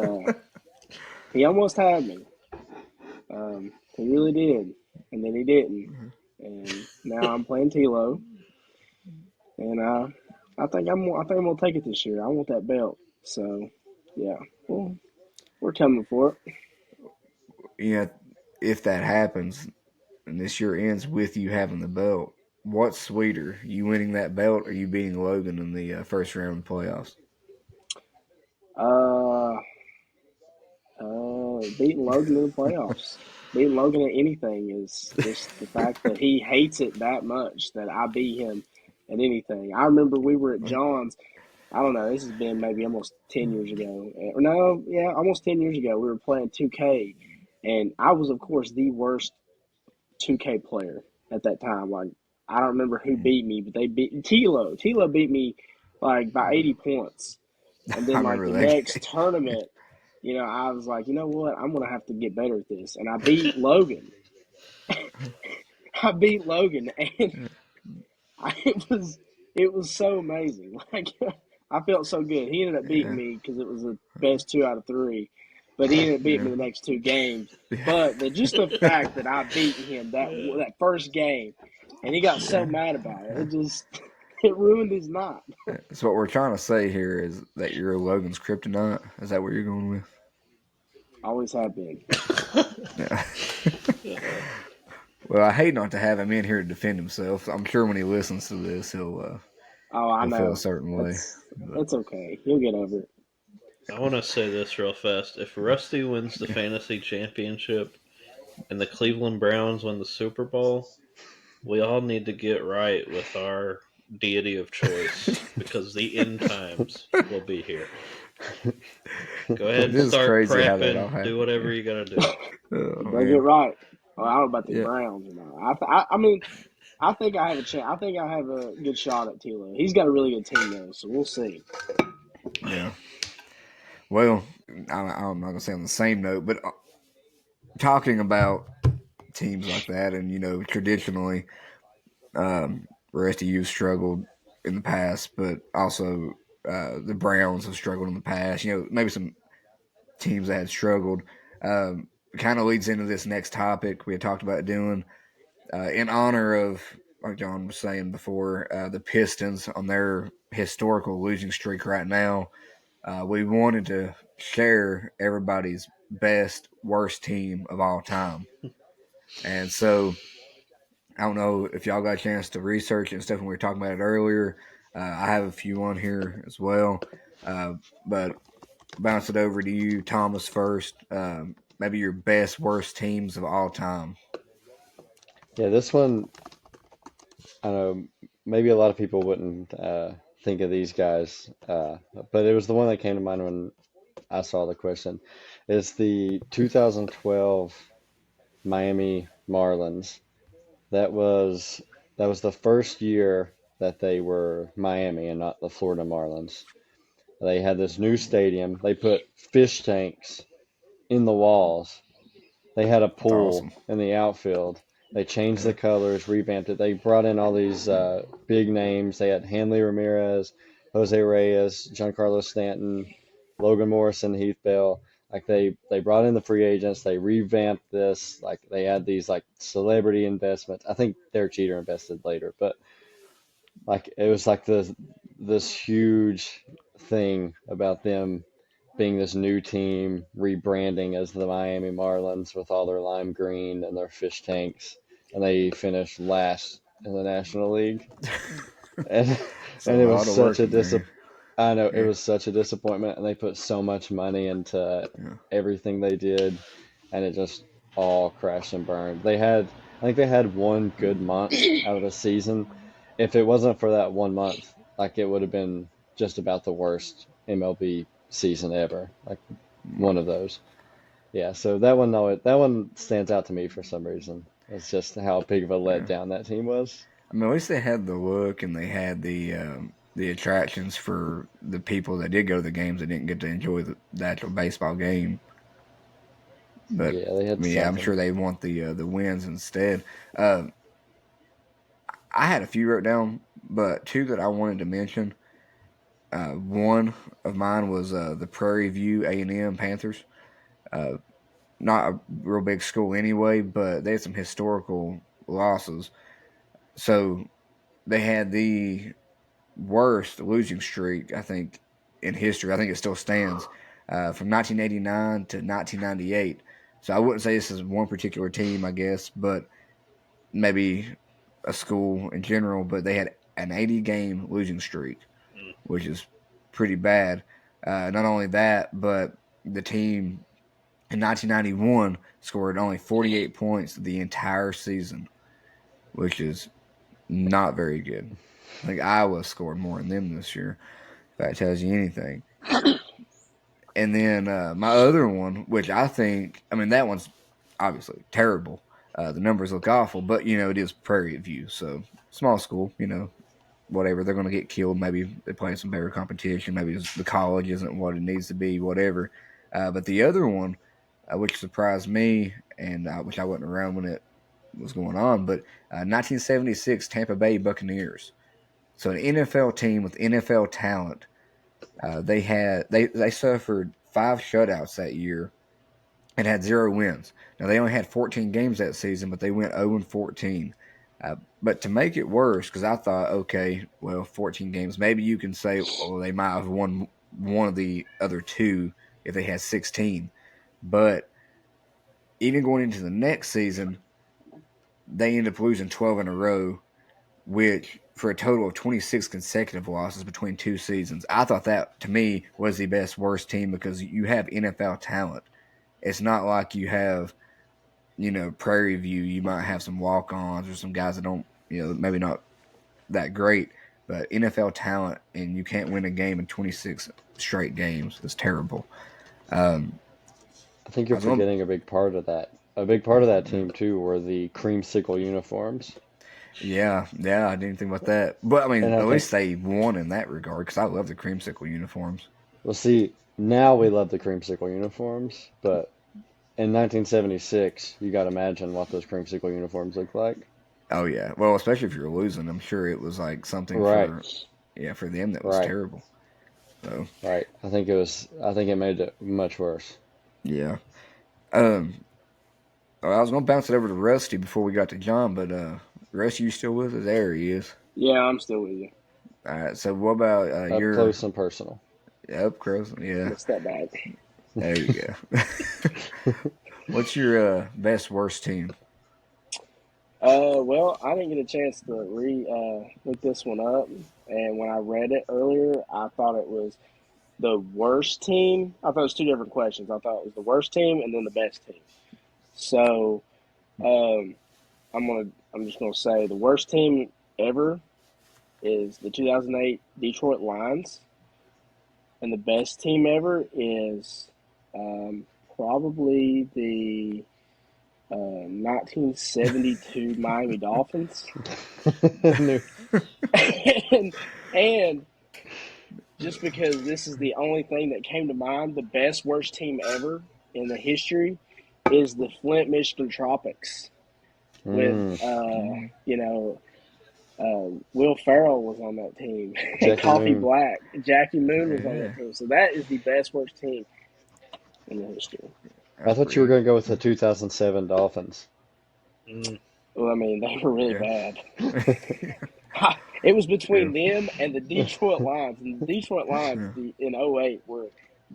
he almost had me. He really did, and then he didn't. And now I'm playing Tilo, and I think I'm gonna take it this year. I want that belt. So, yeah, well, we're coming for it. Yeah. If that happens and this year ends with you having the belt, what's sweeter, you winning that belt or you beating Logan in the first round of the playoffs? Uh, beating Logan in the playoffs. Beating Logan at anything is just the fact that he hates it that much that I beat him at anything. I remember we were at John's. I don't know. This has been maybe almost 10 years ago. Or no, yeah, almost 10 years ago. We were playing 2K, and I was, of course, the worst 2K player at that time. Like, I don't remember who beat me, but they beat Tilo. Tilo beat me like by 80 points. And I then like remember the that next game. tournament, I was like, you know what? I'm gonna have to get better at this. And I beat Logan. I beat Logan, and it was so amazing. Like I felt so good. He ended up beating Yeah. me because it was the best 2 out of 3, but he ended up beating Yeah. me the next 2 games. Yeah. But just the fact that I beat him that first game, and he got so mad about it, it ruined his night. So what we're trying to say here is that you're Logan's kryptonite. Is that what you're going with? Always have been. Yeah. Well, I hate not to have him in here to defend himself. I'm sure when he listens to this, Oh, I he'll feel a know. certain way. But It's okay. He'll get over it. I want to say this real fast. If Rusty wins the fantasy championship and the Cleveland Browns win the Super Bowl, we all need to get right with our deity of choice because the end times will be here. Go ahead and this is start crazy how that all prepping. happened. Do whatever you got to do. Oh, You better man. get right. Well, I don't know about the Yeah. Browns. I mean, I think I have a chance. I think I have a good shot at Tilo. He's got a really good team though, so we'll see. Yeah. Well, I'm not going to say on the same note, but talking about teams like that, and traditionally, Rusty, you've struggled in the past, but also the Browns have struggled in the past. Maybe some teams that had struggled. Kind of leads into this next topic we had talked about doing in honor of like John was saying before, the Pistons on their historical losing streak right now. We wanted to share everybody's best, worst team of all time. And so I don't know if y'all got a chance to research it and stuff when we were talking about it earlier. I have a few on here as well. But bounce it over to you, Thomas, first. Maybe your best, worst teams of all time. Yeah, this one, I don't know, maybe a lot of people wouldn't think of these guys, but it was the one that came to mind when I saw the question. It's the 2012 Miami Marlins. That was that was the first year that they were Miami and not the Florida Marlins. They had this new stadium. They put fish tanks in the walls. They had a That's pool awesome. in the outfield. They changed Yeah. the colors, revamped it. They brought in all these big names. They had Hanley Ramirez, Jose Reyes, Giancarlo Stanton, Logan Morrison, Heath Bell. Like they brought in the free agents. They revamped this. Like they had these like celebrity investments. I think Derek Jeter invested later, but like it was like this huge thing about them being this new team, rebranding as the Miami Marlins with all their lime green and their fish tanks, and they finished last in the National League. And It's a and it was lot of such work a in there. I know it Yeah. was such a disappointment, and they put so much money into Yeah. everything they did, and it just all crashed and burned. I think they had one good month out of the season. If it wasn't for that one month, like it would have been just about the worst MLB season ever. Like one of those. Yeah, so that one stands out to me for some reason. It's just how big of a Yeah. letdown that team was. I mean, at least they had the look and they had the attractions for the people that did go to the games that didn't get to enjoy the actual baseball game. But Yeah, they I had mean, yeah, I'm something. sure they want the wins instead. Uh, I had a few wrote down, but two that I wanted to mention. One of mine was the Prairie View A&M Panthers. Uh, Not a real big school anyway, but they had some historical losses. So they had the worst losing streak, I think, in history. I think it still stands from 1989 to 1998. So I wouldn't say this is one particular team, I guess, but maybe a school in general. But they had an 80-game losing streak, Mm. which is pretty bad. Not only that, but the team in 1991 scored only 48 points the entire season, which is not very good. I think Iowa scored more than them this year, if that tells you anything. And then my other one, which I think, I mean, that one's obviously terrible. The numbers look awful, but, it is Prairie View. So small school, whatever. They're going to get killed. Maybe they play some better competition. Maybe the college isn't what it needs to be, whatever. But the other one, which surprised me, and which I wasn't around when it was going on, but 1976 Tampa Bay Buccaneers. So an NFL team with NFL talent. They suffered 5 shutouts that year and had 0 wins. Now they only had 14 games that season, but they went 0-14. But to make it worse, because I thought, okay, well, 14 games, maybe you can say, oh, they might have won one of the other two if they had 16. But even going into the next season, they ended up losing 12 in a row, which for a total of 26 consecutive losses between 2 seasons. I thought that, to me, was the best, worst team because you have NFL talent. It's not like you have, Prairie View. You might have some walk-ons or some guys that don't, maybe not that great, but NFL talent, and you can't win a game in 26 straight games. It's terrible. Um, I think I you're was going, forgetting a big part of that. A big part of that team too were the creamsicle uniforms. yeah, I didn't think about that. But I And mean, I at least think, they won in that regard because I love the creamsicle uniforms. well, see, now we love the creamsicle uniforms, but in 1976, you got to imagine what those creamsicle uniforms looked like. Oh yeah, well, especially if you're losing, I'm sure it was like something Right, for them that was right, terrible. So right. I think it made it much worse. yeah. Um, I was gonna bounce it over to Rusty before we got to John, but Rusty, you still with us? There he is. Yeah, I'm still with you. All right. So what about Up your close and personal. up close? Yeah. Let's step back. There you go. What's your best worst team? Well, I didn't get a chance to look this one up, and when I read it earlier, I thought it was the worst team. I thought it was two different questions. I thought it was the worst team and then the best team. So, um, I'm just gonna say the worst team ever is the 2008 Detroit Lions, and the best team ever is probably the 1972 Miami Dolphins. and just because this is the only thing that came to mind, the best worst team ever in the history is the Flint, Michigan Tropics. With Will Ferrell was on that team, and Coffee Moon. Black, Jackie Moon was on that team. So that is the best worst team in the history. I thought you were going to go with the 2007 Dolphins. Well, I mean, they were really bad. It was between them and the Detroit Lions. And the Detroit Lions in 08 were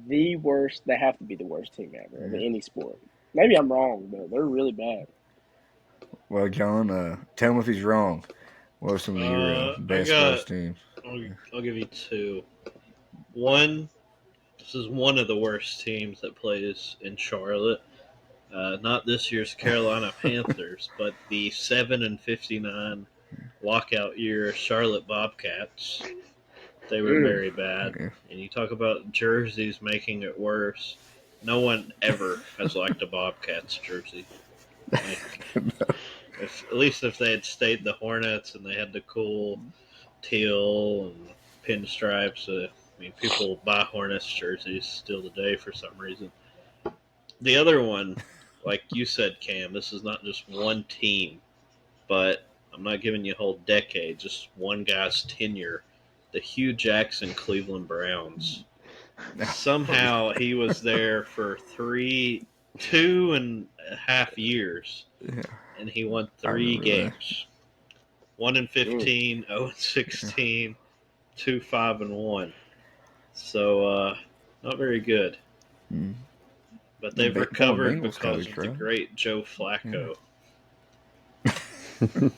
the worst. They have to be the worst team ever of any sport. Maybe I'm wrong, but they're really bad. Well, John, tell him if he's wrong. What are some of your best worst teams? I'll give you two. One, this is one of the worst teams that plays in Charlotte. Not this year's Carolina Panthers, but the 7-59 walkout year Charlotte Bobcats. They were very bad. Yeah. And you talk about jerseys making it worse. No one ever has liked a Bobcats jersey. At least if they had stayed the Hornets and they had the cool teal and pinstripes. People buy Hornets jerseys still today for some reason. The other one, like you said, Cam, this is not just one team, but I'm not giving you a whole decade, just one guy's tenure. The Hugh Jackson Cleveland Browns. Somehow he was there for 2.5 years, and he won 3 games. 1-15, 0-16, 2-5-1. So not very good. But they've recovered because of the great Joe Flacco. Of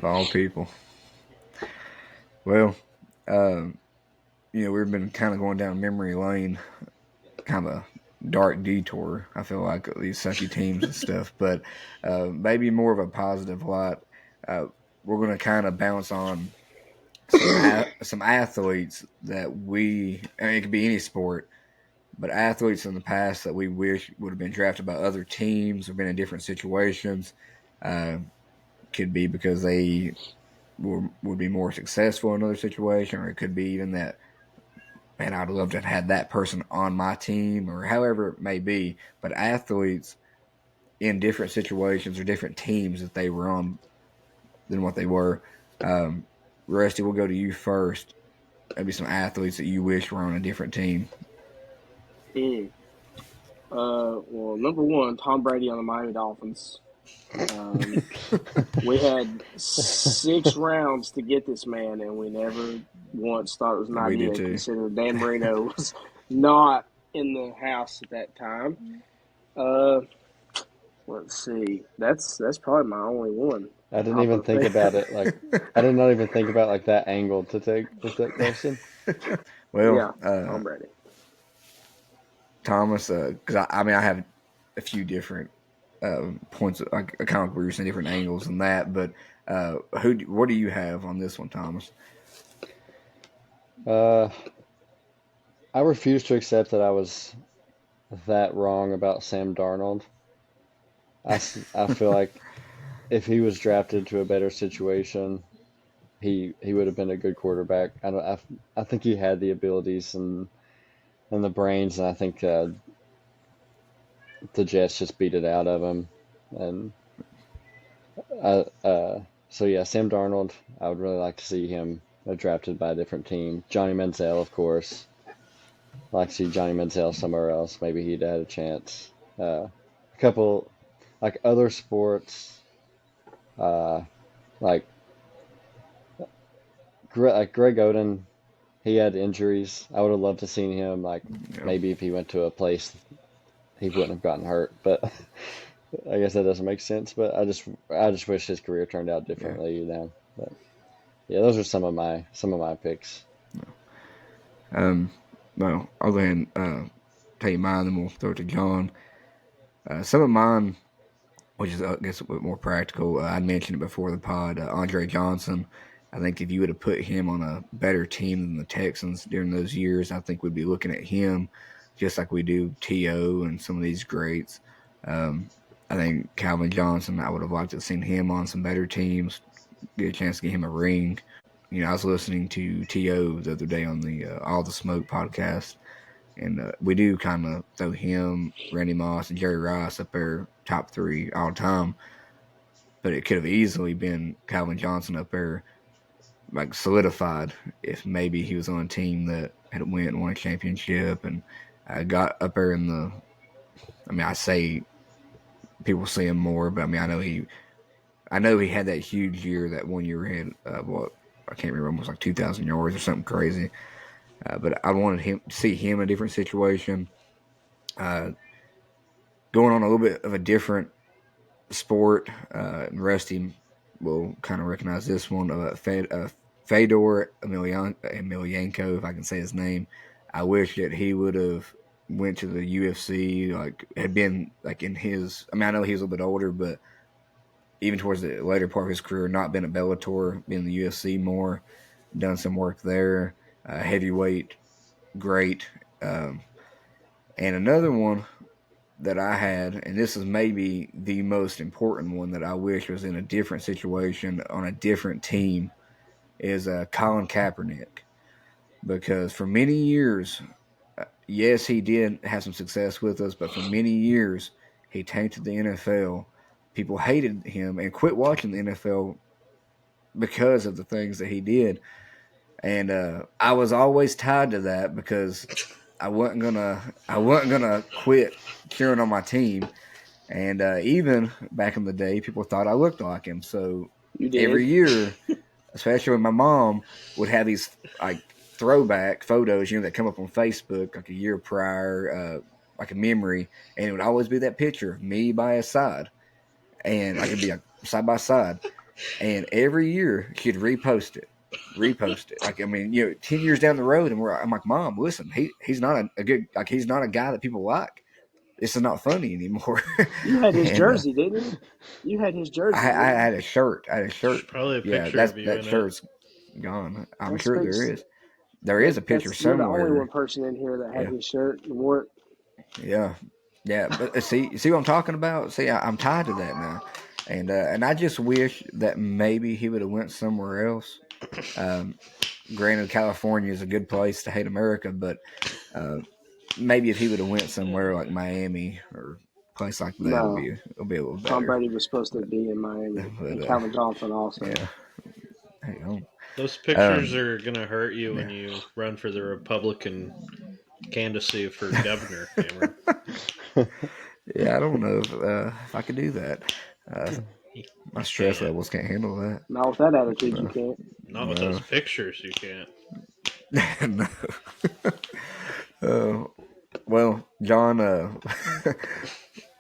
all people. Well, we've been kind of going down memory lane, kind of a dark detour, I feel like, these sucky teams and stuff, but maybe more of a positive light. We're going to kind of bounce on some athletes that it could be any sport, but athletes in the past that we wish would have been drafted by other teams or been in different situations. Could be because they would be more successful in another situation, or it could be even that, man, I'd love to have had that person on my team, or however it may be. But athletes in different situations or different teams that they were on than what they were. Rusty, we'll go to you first. Maybe some athletes that you wish were on a different team. Well, number one, Tom Brady on the Miami Dolphins. We had 6 rounds to get this man, and we never once thought it was an idea, considering Dan Marino was not in the house at that time. Let's see. That's probably my only one. I didn't even think about it. I did not even think about that angle to take with that question. Well, Tom Brady. Thomas, because I have a few different points. I kind of were using different angles than that, but what do you have on this one, Thomas? I refuse to accept that I was that wrong about Sam Darnold. I feel like if he was drafted to a better situation, he would have been a good quarterback. I think he had the abilities and the brains, and I think the Jets just beat it out of him. And so yeah, Sam Darnold, I would really like to see him drafted by a different team. Johnny Manziel, of course. I'd like to see Johnny Manziel somewhere else. Maybe he'd had a chance. A couple, like other sports, Like Greg Oden, he had injuries. I would have loved to seen him like Yeah. maybe if he went to a place he wouldn't have gotten hurt. But I guess that doesn't make sense. But I just wish his career turned out differently, you know. But yeah, those are some of my picks. Well, I'll go ahead and tell you mine, then we'll throw it to John. Some of mine, which is, I guess, a bit more practical. I mentioned it before the pod. Andre Johnson. I think if you would have put him on a better team than the Texans during those years, I think we'd be looking at him just like we do T.O. and some of these greats. I think Calvin Johnson, I would have liked to have seen him on some better teams, get a chance to get him a ring. I was listening to T.O. the other day on the All the Smoke podcast, and we do kind of throw him, Randy Moss, and Jerry Rice up there top 3 all time. But it could have easily been Calvin Johnson up there, like solidified, if maybe he was on a team that had went and won a championship and got up there in the. I mean, I say people see him more, but I mean, I know he had that huge year, that 1 year he had I can't remember, almost like 2,000 yards or something crazy. But I wanted him to see him in a different situation. Going on a little bit of a different sport, Rusty will kind of recognize this one. Fedor Emelianenko, if I can say his name. I wish that he would have went to the UFC, like had been like in his. I mean, I know he's a little bit older, but even towards the later part of his career, not been at Bellator, been in the UFC more, done some work there. Heavyweight, great. And another one that I had, and this is maybe the most important one that I wish was in a different situation on a different team, is Colin Kaepernick. Because for many years, yes, he did have some success with us, but for many years, he tainted the NFL. People hated him and quit watching the NFL because of the things that he did. And I was always tied to that because I wasn't gonna quit cheering on my team. And even back in the day, people thought I looked like him. So You did. every year, especially when my mom would have these like throwback photos, that come up on Facebook like a year prior, like a memory, and it would always be that picture of me by his side, and I could be like side by side. And every year she'd repost it. Like, I mean, 10 years down the road, and I'm like, Mom, listen, he's not a good, like, he's not a guy that people like. This is not funny anymore. You had his And jersey, didn't you? You had his jersey. I had a shirt. There's probably a Yeah, picture of you that in it. shirt's gone. I'm That sure there speaks. is. There is a picture You're the only somewhere. one person in here that had Yeah. his shirt and wore it. Yeah, but see what I'm talking about? See, I'm tied to that now, and I just wish that maybe he would have went somewhere else. Granted, California is a good place to hate America, but maybe if he would have went somewhere like Miami or a place like that, No. it'll be a little better. Tom Brady was supposed to be in Miami, But, and Calvin Johnson also. Yeah. Hang on. Those pictures are gonna hurt you when you run for the Republican candidacy for governor, Cameron. Yeah, I don't know if I could do that. My stress can't. levels can't handle that. Not with that attitude, you can't. Not with No. those pictures, you can't. No. Well, John,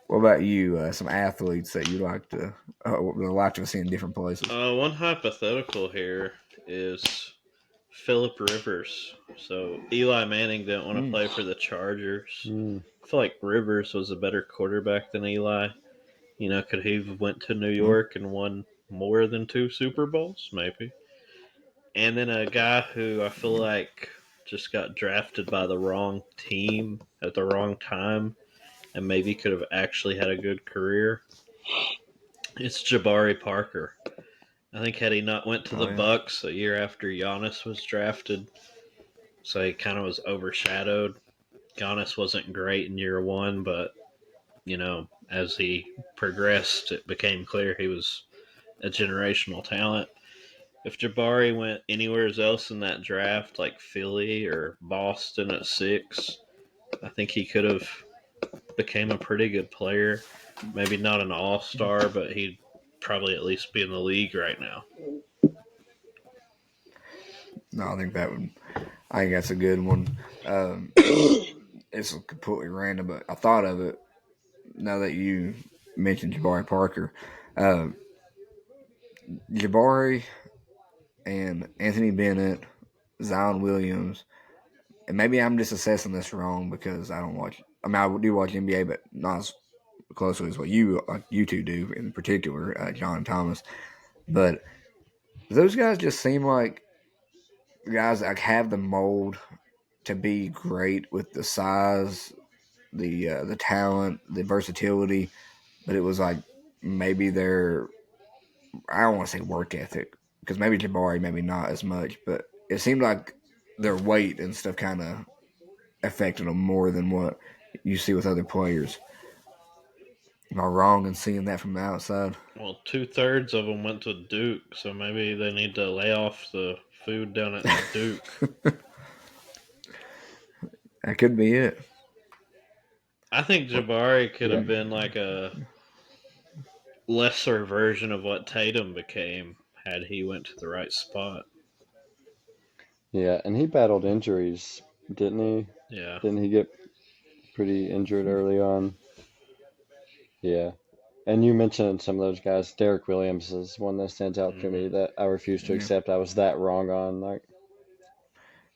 what about you? Some athletes that you like to see in different places? One hypothetical here is Phillip Rivers. So Eli Manning didn't want to play for the Chargers. I feel like Rivers was a better quarterback than Eli. Could he have went to New York and won more than 2 Super Bowls? Maybe. And then a guy who I feel like just got drafted by the wrong team at the wrong time and maybe could have actually had a good career. It's Jabari Parker. I think had he not went to the Bucks a year after Giannis was drafted, so he kind of was overshadowed. Giannis wasn't great in year 1, but as he progressed, it became clear he was a generational talent. If Jabari went anywhere else in that draft, like Philly or Boston at 6, I think he could have became a pretty good player. Maybe not an all-star, but he probably at least be in the league right now. No, I think that's a good one. It's completely random, but I thought of it now that you mentioned Jabari Parker. Jabari and Anthony Bennett, Zion Williams, and maybe I'm just assessing this wrong because I don't watch. I mean, I do watch NBA, but not as closely as what you two do in particular, John and Thomas. But those guys just seem like guys that have the mold to be great with the size, the talent, the versatility. But it was like maybe their, I don't want to say work ethic, because maybe Jabari, maybe not as much, but it seemed like their weight and stuff kind of affected them more than what you see with other players. Am I wrong in seeing that from the outside? Well, 2/3 of them went to Duke, so maybe they need to lay off the food down at Duke. That could be it. I think Jabari could have been like a lesser version of what Tatum became had he went to the right spot. Yeah, and he battled injuries, didn't he? Yeah. Didn't he get pretty injured early on? Yeah. And you mentioned some of those guys. Derek Williams is one that stands out to me that I refuse to accept I was that wrong on. Like,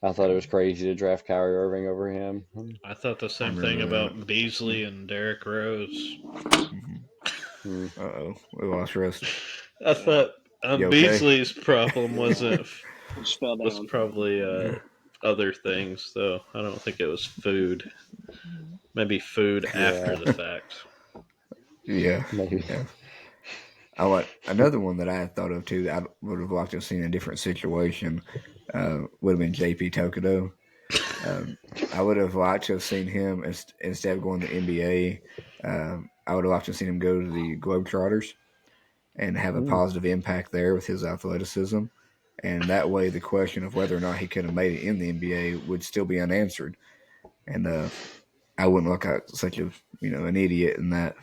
I thought it was crazy to draft Kyrie Irving over him. I thought the same thing about Beasley and Derrick Rose. Uh-oh, we lost Rusty. I thought You okay? Beasley's problem wasn't Just fell was down. probably other things, though. I don't think it was food. Maybe food after the fact. Yeah. Maybe. Yeah. I like another one that I had thought of too that I would have liked to have seen in a different situation would have been JP Tokodo. I would have liked to have seen him instead of going to the NBA. I would have liked to have seen him go to the Globetrotters and have a positive impact there with his athleticism. And that way, the question of whether or not he could have made it in the NBA would still be unanswered. And I wouldn't look like such a an idiot in that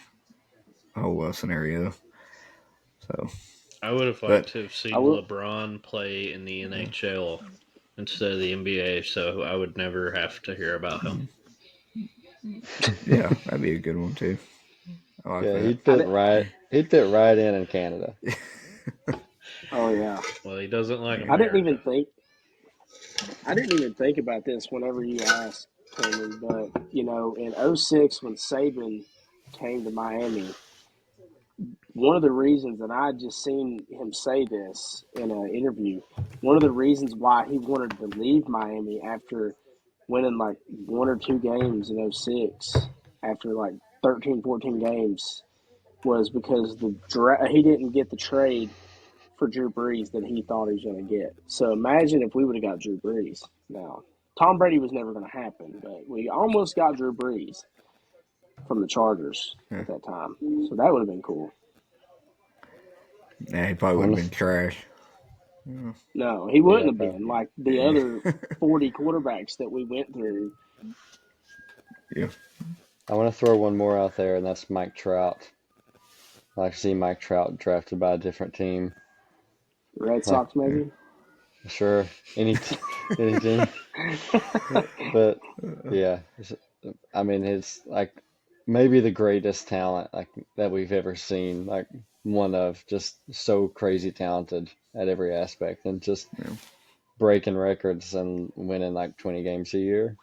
whole scenario. So I would have liked to have seen LeBron play in the NHL instead of the NBA, so I would never have to hear about him. Yeah, that'd be a good one too. I like that. He'd fit right in Canada. Oh yeah. Well, he doesn't like America. I didn't even think about this whenever you asked, Cameron, but in 2006 when Saban came to Miami, one of the reasons, and I had just seen him say this in an interview, one of the reasons why he wanted to leave Miami after winning like one or two games in 2006, after like 13, 14 games, was because he didn't get the trade for Drew Brees that he thought he was going to get. So imagine if we would have got Drew Brees. Now, Tom Brady was never going to happen, but we almost got Drew Brees from the Chargers at that time. So that would have been cool. Yeah, he probably would have been trash. No, he wouldn't have been like the other 40 quarterbacks that we went through. Yeah. I want to throw one more out there, and that's Mike Trout. I like to see Mike Trout drafted by a different team. Red Sox, maybe? Sure. Any team. But, yeah. I mean, it's like maybe the greatest talent that we've ever seen. Like, one of just so crazy talented at every aspect and just breaking records and winning like 20 games a year.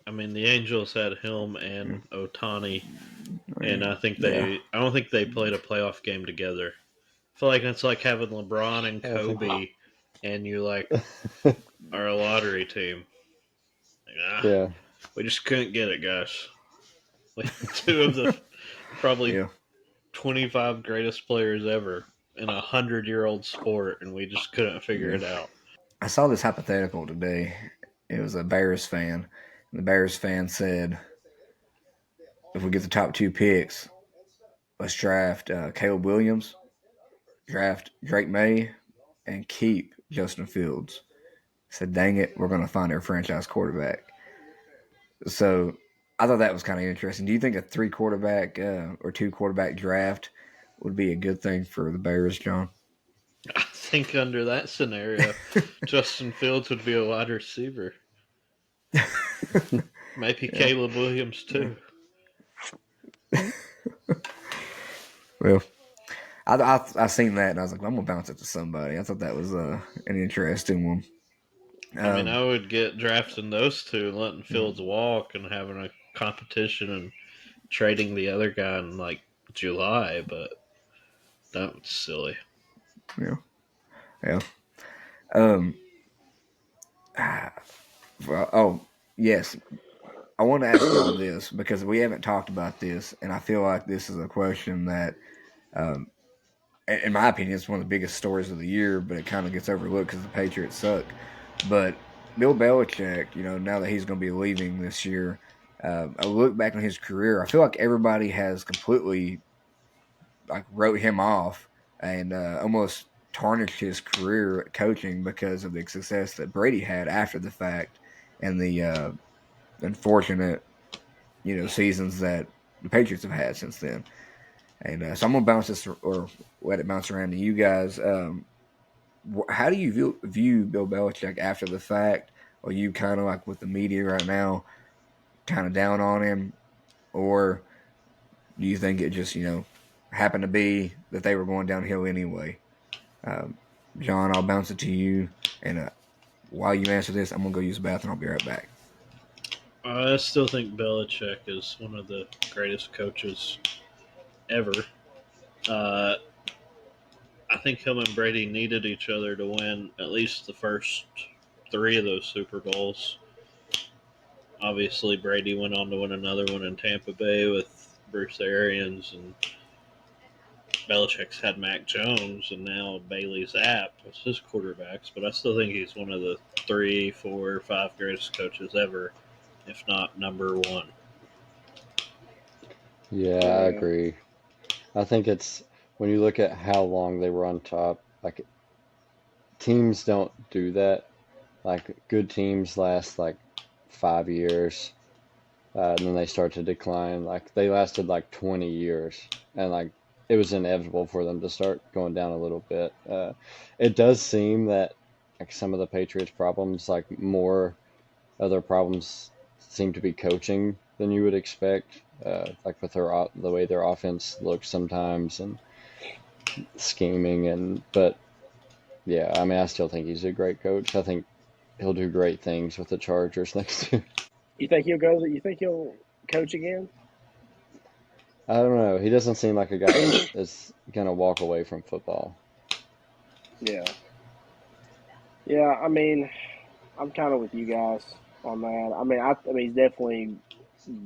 I mean, the Angels had him and Ohtani, and I don't think they played a playoff game together. I feel like it's like having LeBron and Kobe, and you like are a lottery team. Like, we just couldn't get it, guys. Like two of the probably 25 greatest players ever in a 100-year-old sport, and we just couldn't figure it out. I saw this hypothetical today. It was a Bears fan. The Bears fan said, if we get the top two picks, let's draft Caleb Williams, draft Drake May, and keep Justin Fields. I said, dang it, we're going to find our franchise quarterback. So I thought that was kind of interesting. Do you think a 3 quarterback or 2 quarterback draft would be a good thing for the Bears, John? I think under that scenario, Justin Fields would be a wide receiver. Maybe Yeah. Caleb Williams too. Well, I seen that and I was like, I'm gonna bounce it to somebody. I thought that was an interesting one. I mean, I would get drafting those two, letting Fields walk, and having a competition and trading the other guy in like July, but that was silly. Yeah, yeah. Um. Well, oh yes, I want to ask y'all this because we haven't talked about this, and I feel like this is a question that, um, in my opinion, it's one of the biggest stories of the year, but it kind of gets overlooked because the Patriots suck. But Bill Belichick, now that he's going to be leaving this year, I look back on his career. I feel like everybody has completely like wrote him off and almost tarnished his career at coaching because of the success that Brady had after the fact and the unfortunate seasons that the Patriots have had since then. And so I'm gonna bounce this or let it bounce around to you guys. How do you view Bill Belichick after the fact? Are you kind of like with the media right now, kind of down on him, or do you think it just happened to be that they were going downhill anyway? Um, John, I'll bounce it to you, and while you answer this, I'm gonna go use the bathroom. I'll be right back. I still think Belichick is one of the greatest coaches ever. Uh, I think him and Brady needed each other to win at least the first three of those Super Bowls. Obviously, Brady went on to win another one in Tampa Bay with Bruce Arians, and Belichick's had Mac Jones, and now Bailey Zapp as his quarterbacks. But I still think he's one of the 3, 4, 5 greatest coaches ever, if not number one. Yeah, I agree. I think it's when you look at how long they were on top, like teams don't do that. Like good teams last like 5 years, and then they start to decline. Like they lasted like 20 years, and like it was inevitable for them to start going down a little bit. It does seem that like some of the Patriots' problems, like more other problems, seem to be coaching than you would expect. Like with the way their offense looks sometimes and scheming but yeah, I mean I still think he's a great coach. I think he'll do great things with the Chargers next year. You think he'll go? You think he'll coach again? I don't know. He doesn't seem like a guy that's gonna walk away from football. Yeah. Yeah. I mean, I'm kind of with you guys on that. I mean, he's definitely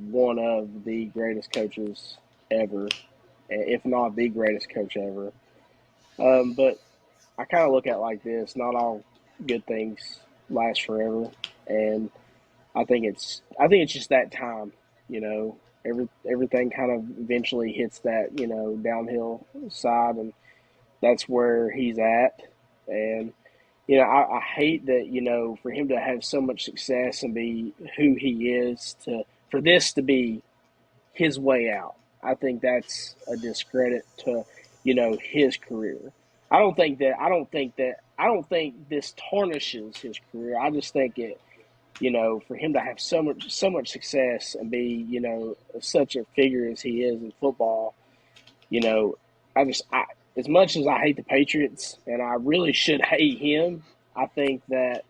one of the greatest coaches ever, if not the greatest coach ever. But I kind of look at it like this: not all good things last forever, and I think it's just that time. You know, everything kind of eventually hits that downhill side, and that's where he's at. And I hate that for him to have so much success and be who he is for this to be his way out. I think that's a discredit to his career. I don't think this tarnishes his career. I just think it for him to have so much success and be such a figure as he is in football. You know, I as much as I hate the Patriots and I really should hate him, I think that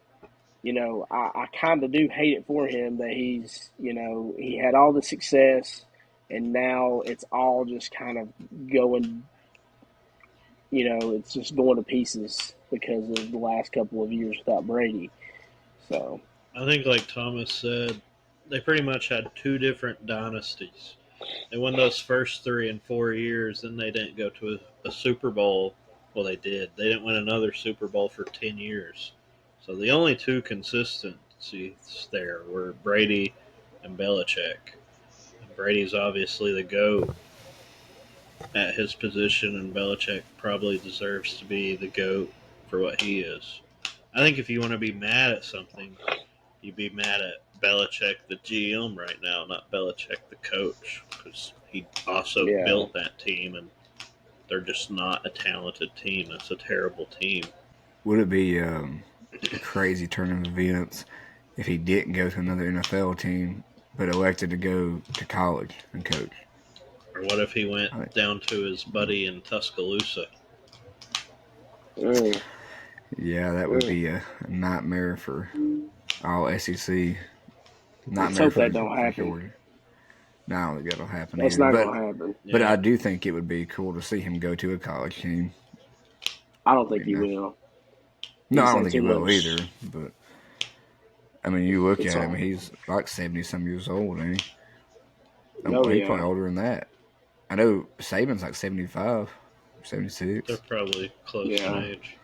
I kind of do hate it for him that he had all the success and now it's all just kind of going, it's just going to pieces because of the last couple of years without Brady. So, I think, like Thomas said, they pretty much had two different dynasties. They won those first 3 and 4 years, then they didn't go to a Super Bowl. Well, they did. They didn't win another Super Bowl for 10 years. So the only two consistencies there were Brady and Belichick. And Brady's obviously the GOAT at his position, and Belichick probably deserves to be the GOAT for what he is. I think if you want to be mad at something, you'd be mad at Belichick, the GM, right now, not Belichick, the coach, because he also yeah. built that team and they're just not a talented team. That's a terrible team. Would it be a crazy turn of events if he didn't go to another NFL team, but elected to go to college and coach? Or what if he went down to his buddy in Tuscaloosa? Yeah, that would be a nightmare for all SEC. Let's hope that don't happen. Georgia. No, I don't think that'll happen That's either. not going to happen. But I do think it would be cool to see him go to a college team. I don't think he will. No, I don't think he will either. But I mean, you look at him; he's like 70-some years old, ain't he? He's probably older than that. I know Saban's like 75, 76. They're probably close in age.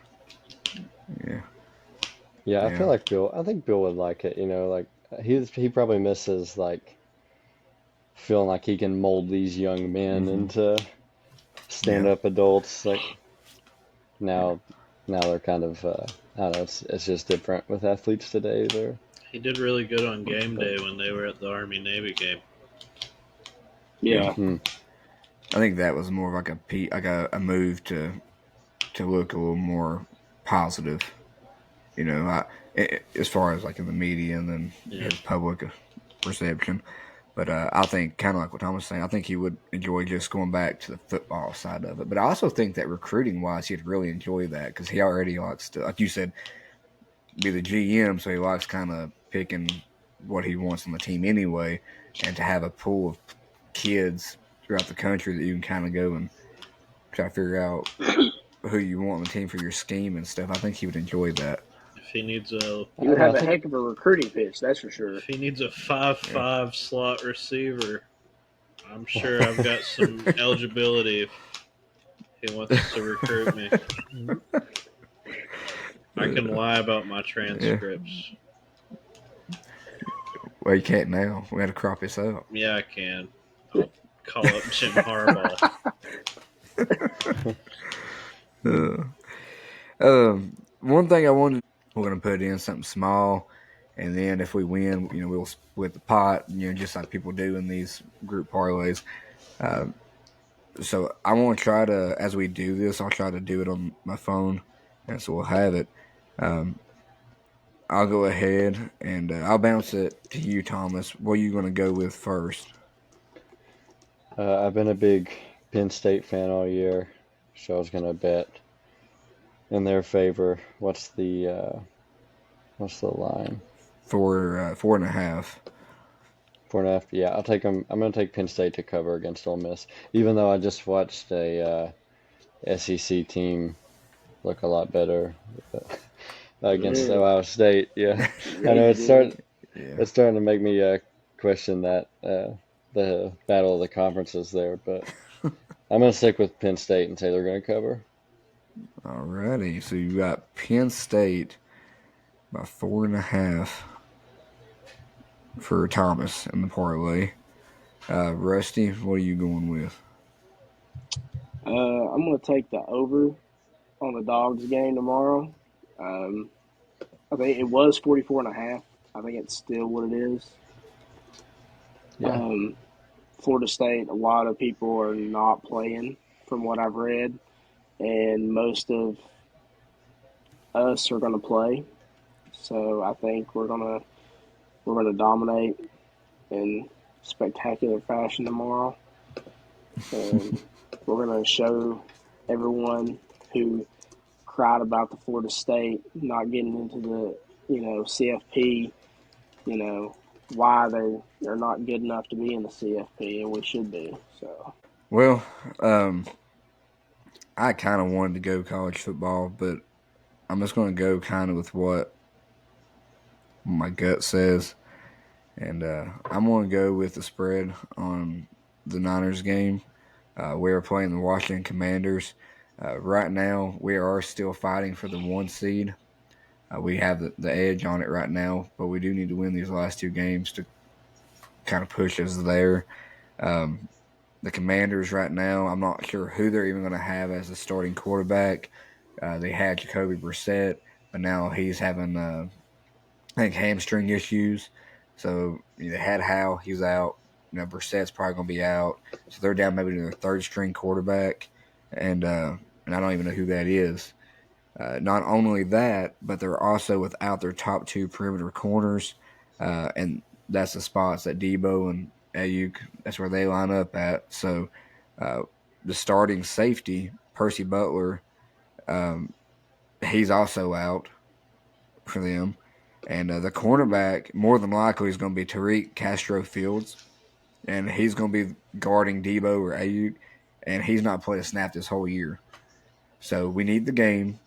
Yeah, I feel like Bill. I think Bill would like it. You know, like he probably misses like feeling like he can mold these young men into stand-up adults. Like now they're kind of I don't know. It's just different with athletes today. He did really good on game day when they were at the Army-Navy game. Yeah. I think that was more like a move to look a little more positive, you know, as far as like in the media and then his public perception. But I think kind of like what Tom was saying, I think he would enjoy just going back to the football side of it. But I also think that recruiting wise, he'd really enjoy that because he already likes to, like you said, be the GM, so he likes kind of picking what he wants on the team anyway, and to have a pool of kids throughout the country that you can kind of go and try to figure out who you want on the team for your scheme and stuff. I think he would enjoy that. If he needs he would have a heck of a recruiting pitch, that's for sure. If he needs a 5'5" slot receiver, I'm sure I've got some eligibility if he wants to recruit me. I can lie about my transcripts. Well, you can't now. We had to crop this out. Yeah, I can. I'll call up Jim Harbaugh. One thing I wanted, we're going to put in something small, and then if we win, you know, we'll split the pot, you know, just like people do in these group parlays. So I want to try to, as we do this, I'll try to do it on my phone, and so we'll have it. I'll go ahead and I'll bounce it to you, Thomas. What are you going to go with first? I've been a big Penn State fan all year, so I was going to bet in their favor. What's the line? 4.5. 4.5. Yeah, I'll take them. I'm going to take Penn State to cover against Ole Miss, even though I just watched a SEC team look a lot better against Ohio State. Yeah, I know it's starting to make me question that the battle of the conferences there, but I'm going to stick with Penn State and say they're going to cover. Alrighty, so you got Penn State by 4.5 for Thomas in the parlay. Rusty, what are you going with? I'm going to take the over on the Dogs game tomorrow. I think it was 44.5. I think it's still what it is. Yeah. Florida State, a lot of people are not playing from what I've read, and most of us are going to play. So I think we're going to dominate in spectacular fashion tomorrow. And we're going to show everyone who cried about the Florida State not getting into the, CFP, why they're not good enough to be in the CFP, and we should be. So, well, I kind of wanted to go college football, but I'm just going to go kind of with what my gut says, and I'm going to go with the spread on the Niners game. We're playing the Washington Commanders. Right now, we are still fighting for the 1 seed. We have the edge on it right now, but we do need to win these last 2 games to kind of push us there. The Commanders right now, I'm not sure who they're even going to have as the starting quarterback. They had Jacoby Brissett, but now he's having, I think, hamstring issues. So they had Howe, he's out. Brissett's probably going to be out. So they're down maybe to their 3rd string quarterback. and I don't even know who that is. Not only that, but they're also without their top two perimeter corners, and that's the spots that Debo and Ayuk, that's where they line up at. So uh, the starting safety, Percy Butler, um, he's also out for them. And the cornerback, more than likely, is going to be Tariq Castro Fields, and he's going to be guarding Debo or Ayuk, and he's not played a snap this whole year. So we need the game.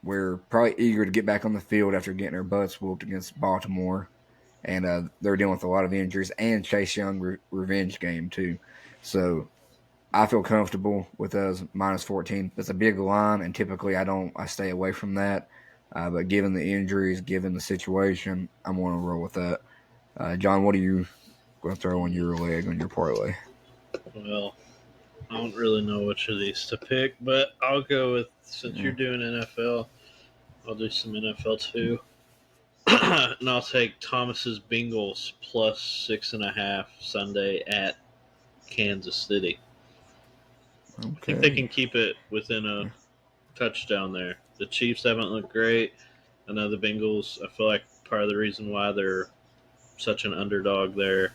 We're probably eager to get back on the field after getting our butts whooped against Baltimore, and they're dealing with a lot of injuries and Chase Young revenge game too. So I feel comfortable with us minus 14. That's a big line, and typically I stay away from that. But given the injuries, given the situation, I'm going to roll with that. John, what are you going to throw on your leg on your parlay? Well, I don't really know which of these to pick, but I'll go with, since you're doing NFL, I'll do some NFL too. And I'll take Thomas's Bengals plus 6.5 Sunday at Kansas City. Okay. I think they can keep it within a touchdown there. The Chiefs haven't looked great. I know the Bengals, I feel like part of the reason why they're such an underdog there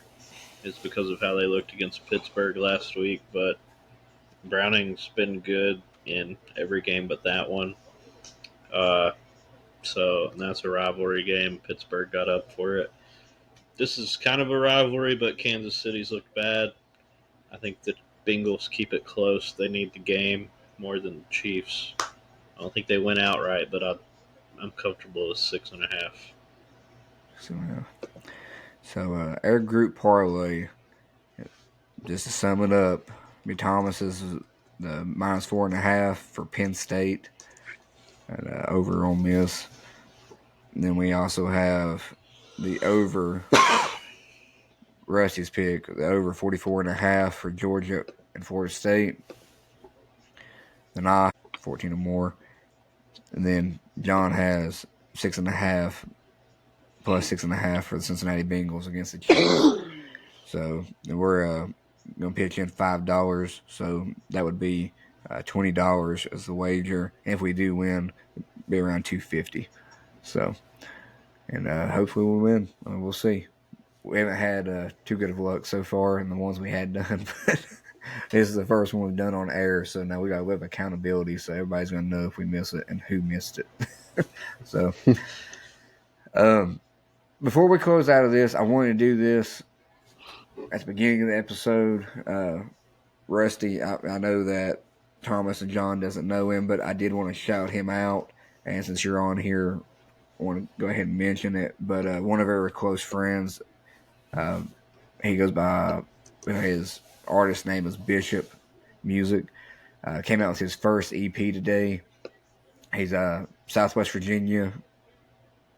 is because of how they looked against Pittsburgh last week, but Browning's been good in every game but that one. So that's a rivalry game. Pittsburgh got up for it. This is kind of a rivalry, but Kansas City's looked bad. I think the Bengals keep it close. They need the game more than the Chiefs. I don't think they win outright, but I'm comfortable with 6.5. So our group parlay, just to sum it up, be Thomas's the minus 4.5 for Penn State and over on Miss. And then we also have the over Rusty's pick, the over 44.5 for Georgia and Florida State. Then I 14 or more. And then John has 6.5 plus 6.5 for the Cincinnati Bengals against the Chiefs. So we're going to pitch in $5. So that would be $20 as the wager. And if we do win, it'd be around $250. So, and hopefully we'll win. We'll see. We haven't had too good of luck so far in the ones we had done, but this is the first one we've done on air. So now we got to live accountability. So everybody's going to know if we miss it and who missed it. So, before we close out of this, I wanted to do this at the beginning of the episode. Rusty, I know that Thomas and John doesn't know him, but I did want to shout him out. And since you're on here, I want to go ahead and mention it. But one of our close friends, he goes by, his artist name is Bishop Music. Came out with his first EP today. He's a Southwest Virginia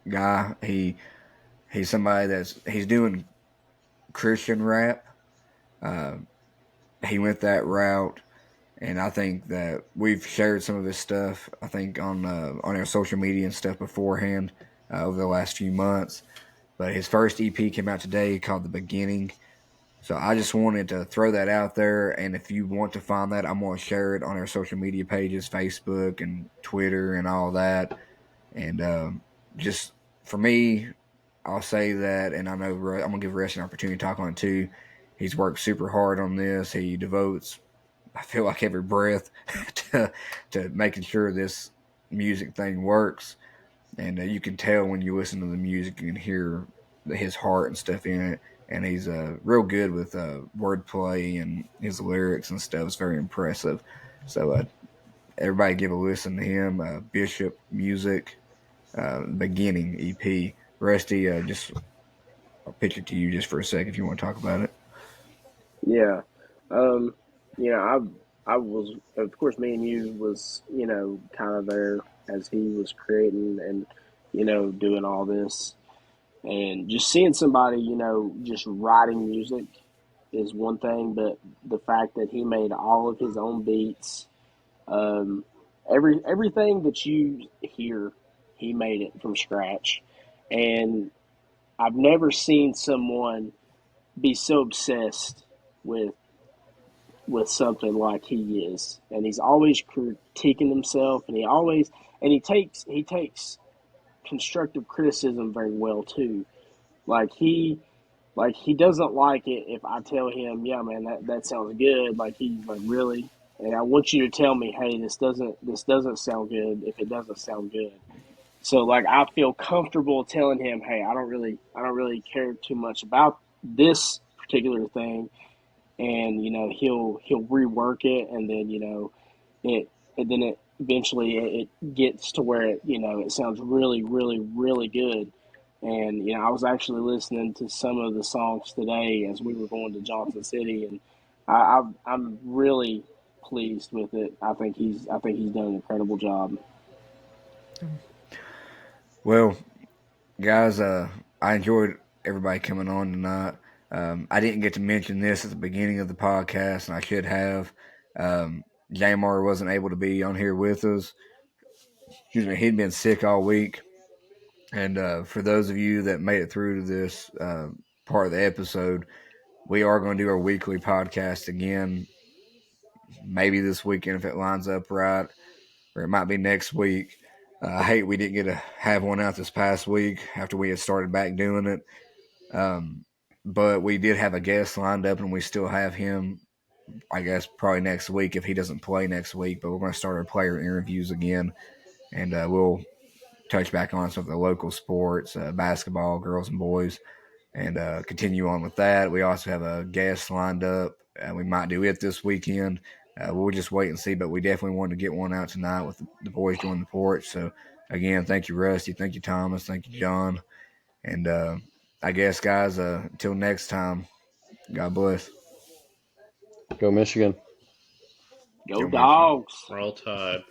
guy. He's somebody he's doing Christian rap. He went that route, and I think that we've shared some of his stuff, I think, on our social media and stuff beforehand over the last few months. But his first EP came out today called The Beginning. So I just wanted to throw that out there, and if you want to find that, I'm going to share it on our social media pages, Facebook and Twitter and all that. And just for me, I'll say that, and I know I'm going to give Russ an opportunity to talk on it too. He's worked super hard on this. He devotes, I feel like, every breath to making sure this music thing works. And you can tell when you listen to the music, you can hear his heart and stuff in it. And he's real good with wordplay and his lyrics and stuff. It's very impressive. So everybody give a listen to him. Bishop Music, Beginning EP. Rusty, I'll pitch it to you just for a second if you want to talk about it. Yeah. I was, of course, me and you was, kind of there as he was creating and, doing all this. And just seeing somebody, just writing music is one thing, but the fact that he made all of his own beats, everything that you hear, he made it from scratch. And I've never seen someone be so obsessed with with something like he is, and he's always critiquing himself, and he takes constructive criticism very well too. Like he doesn't like it if I tell him, yeah, man, that sounds good. Like he's like, really, and I want you to tell me, hey, this doesn't sound good. If it doesn't sound good, so like I feel comfortable telling him, hey, I don't really care too much about this particular thing, and he'll rework it, and then it and then it eventually it gets to where it sounds really really really good. And I was actually listening to some of the songs today as we were going to Johnson City, and I'm really pleased with it. I think he's done an incredible job. Well, guys, I enjoyed everybody coming on tonight. I didn't get to mention this at the beginning of the podcast, and I should have. Jamar wasn't able to be on here with us. Excuse me, he'd been sick all week. And for those of you that made it through to this part of the episode, we are going to do our weekly podcast again, maybe this weekend if it lines up right, or it might be next week. I hate we didn't get to have one out this past week after we had started back doing it. But we did have a guest lined up, and we still have him, I guess, probably next week if he doesn't play next week. But we're going to start our player interviews again, and we'll touch back on some of the local sports, basketball, girls and boys, and continue on with that. We also have a guest lined up. We might do it this weekend. We'll just wait and see, but we definitely wanted to get one out tonight with the boys joining the porch. So, again, thank you, Rusty. Thank you, Thomas. Thank you, John. And I guess, guys, until next time, God bless. Go Michigan. Go Michigan. Dogs! Roll Tide.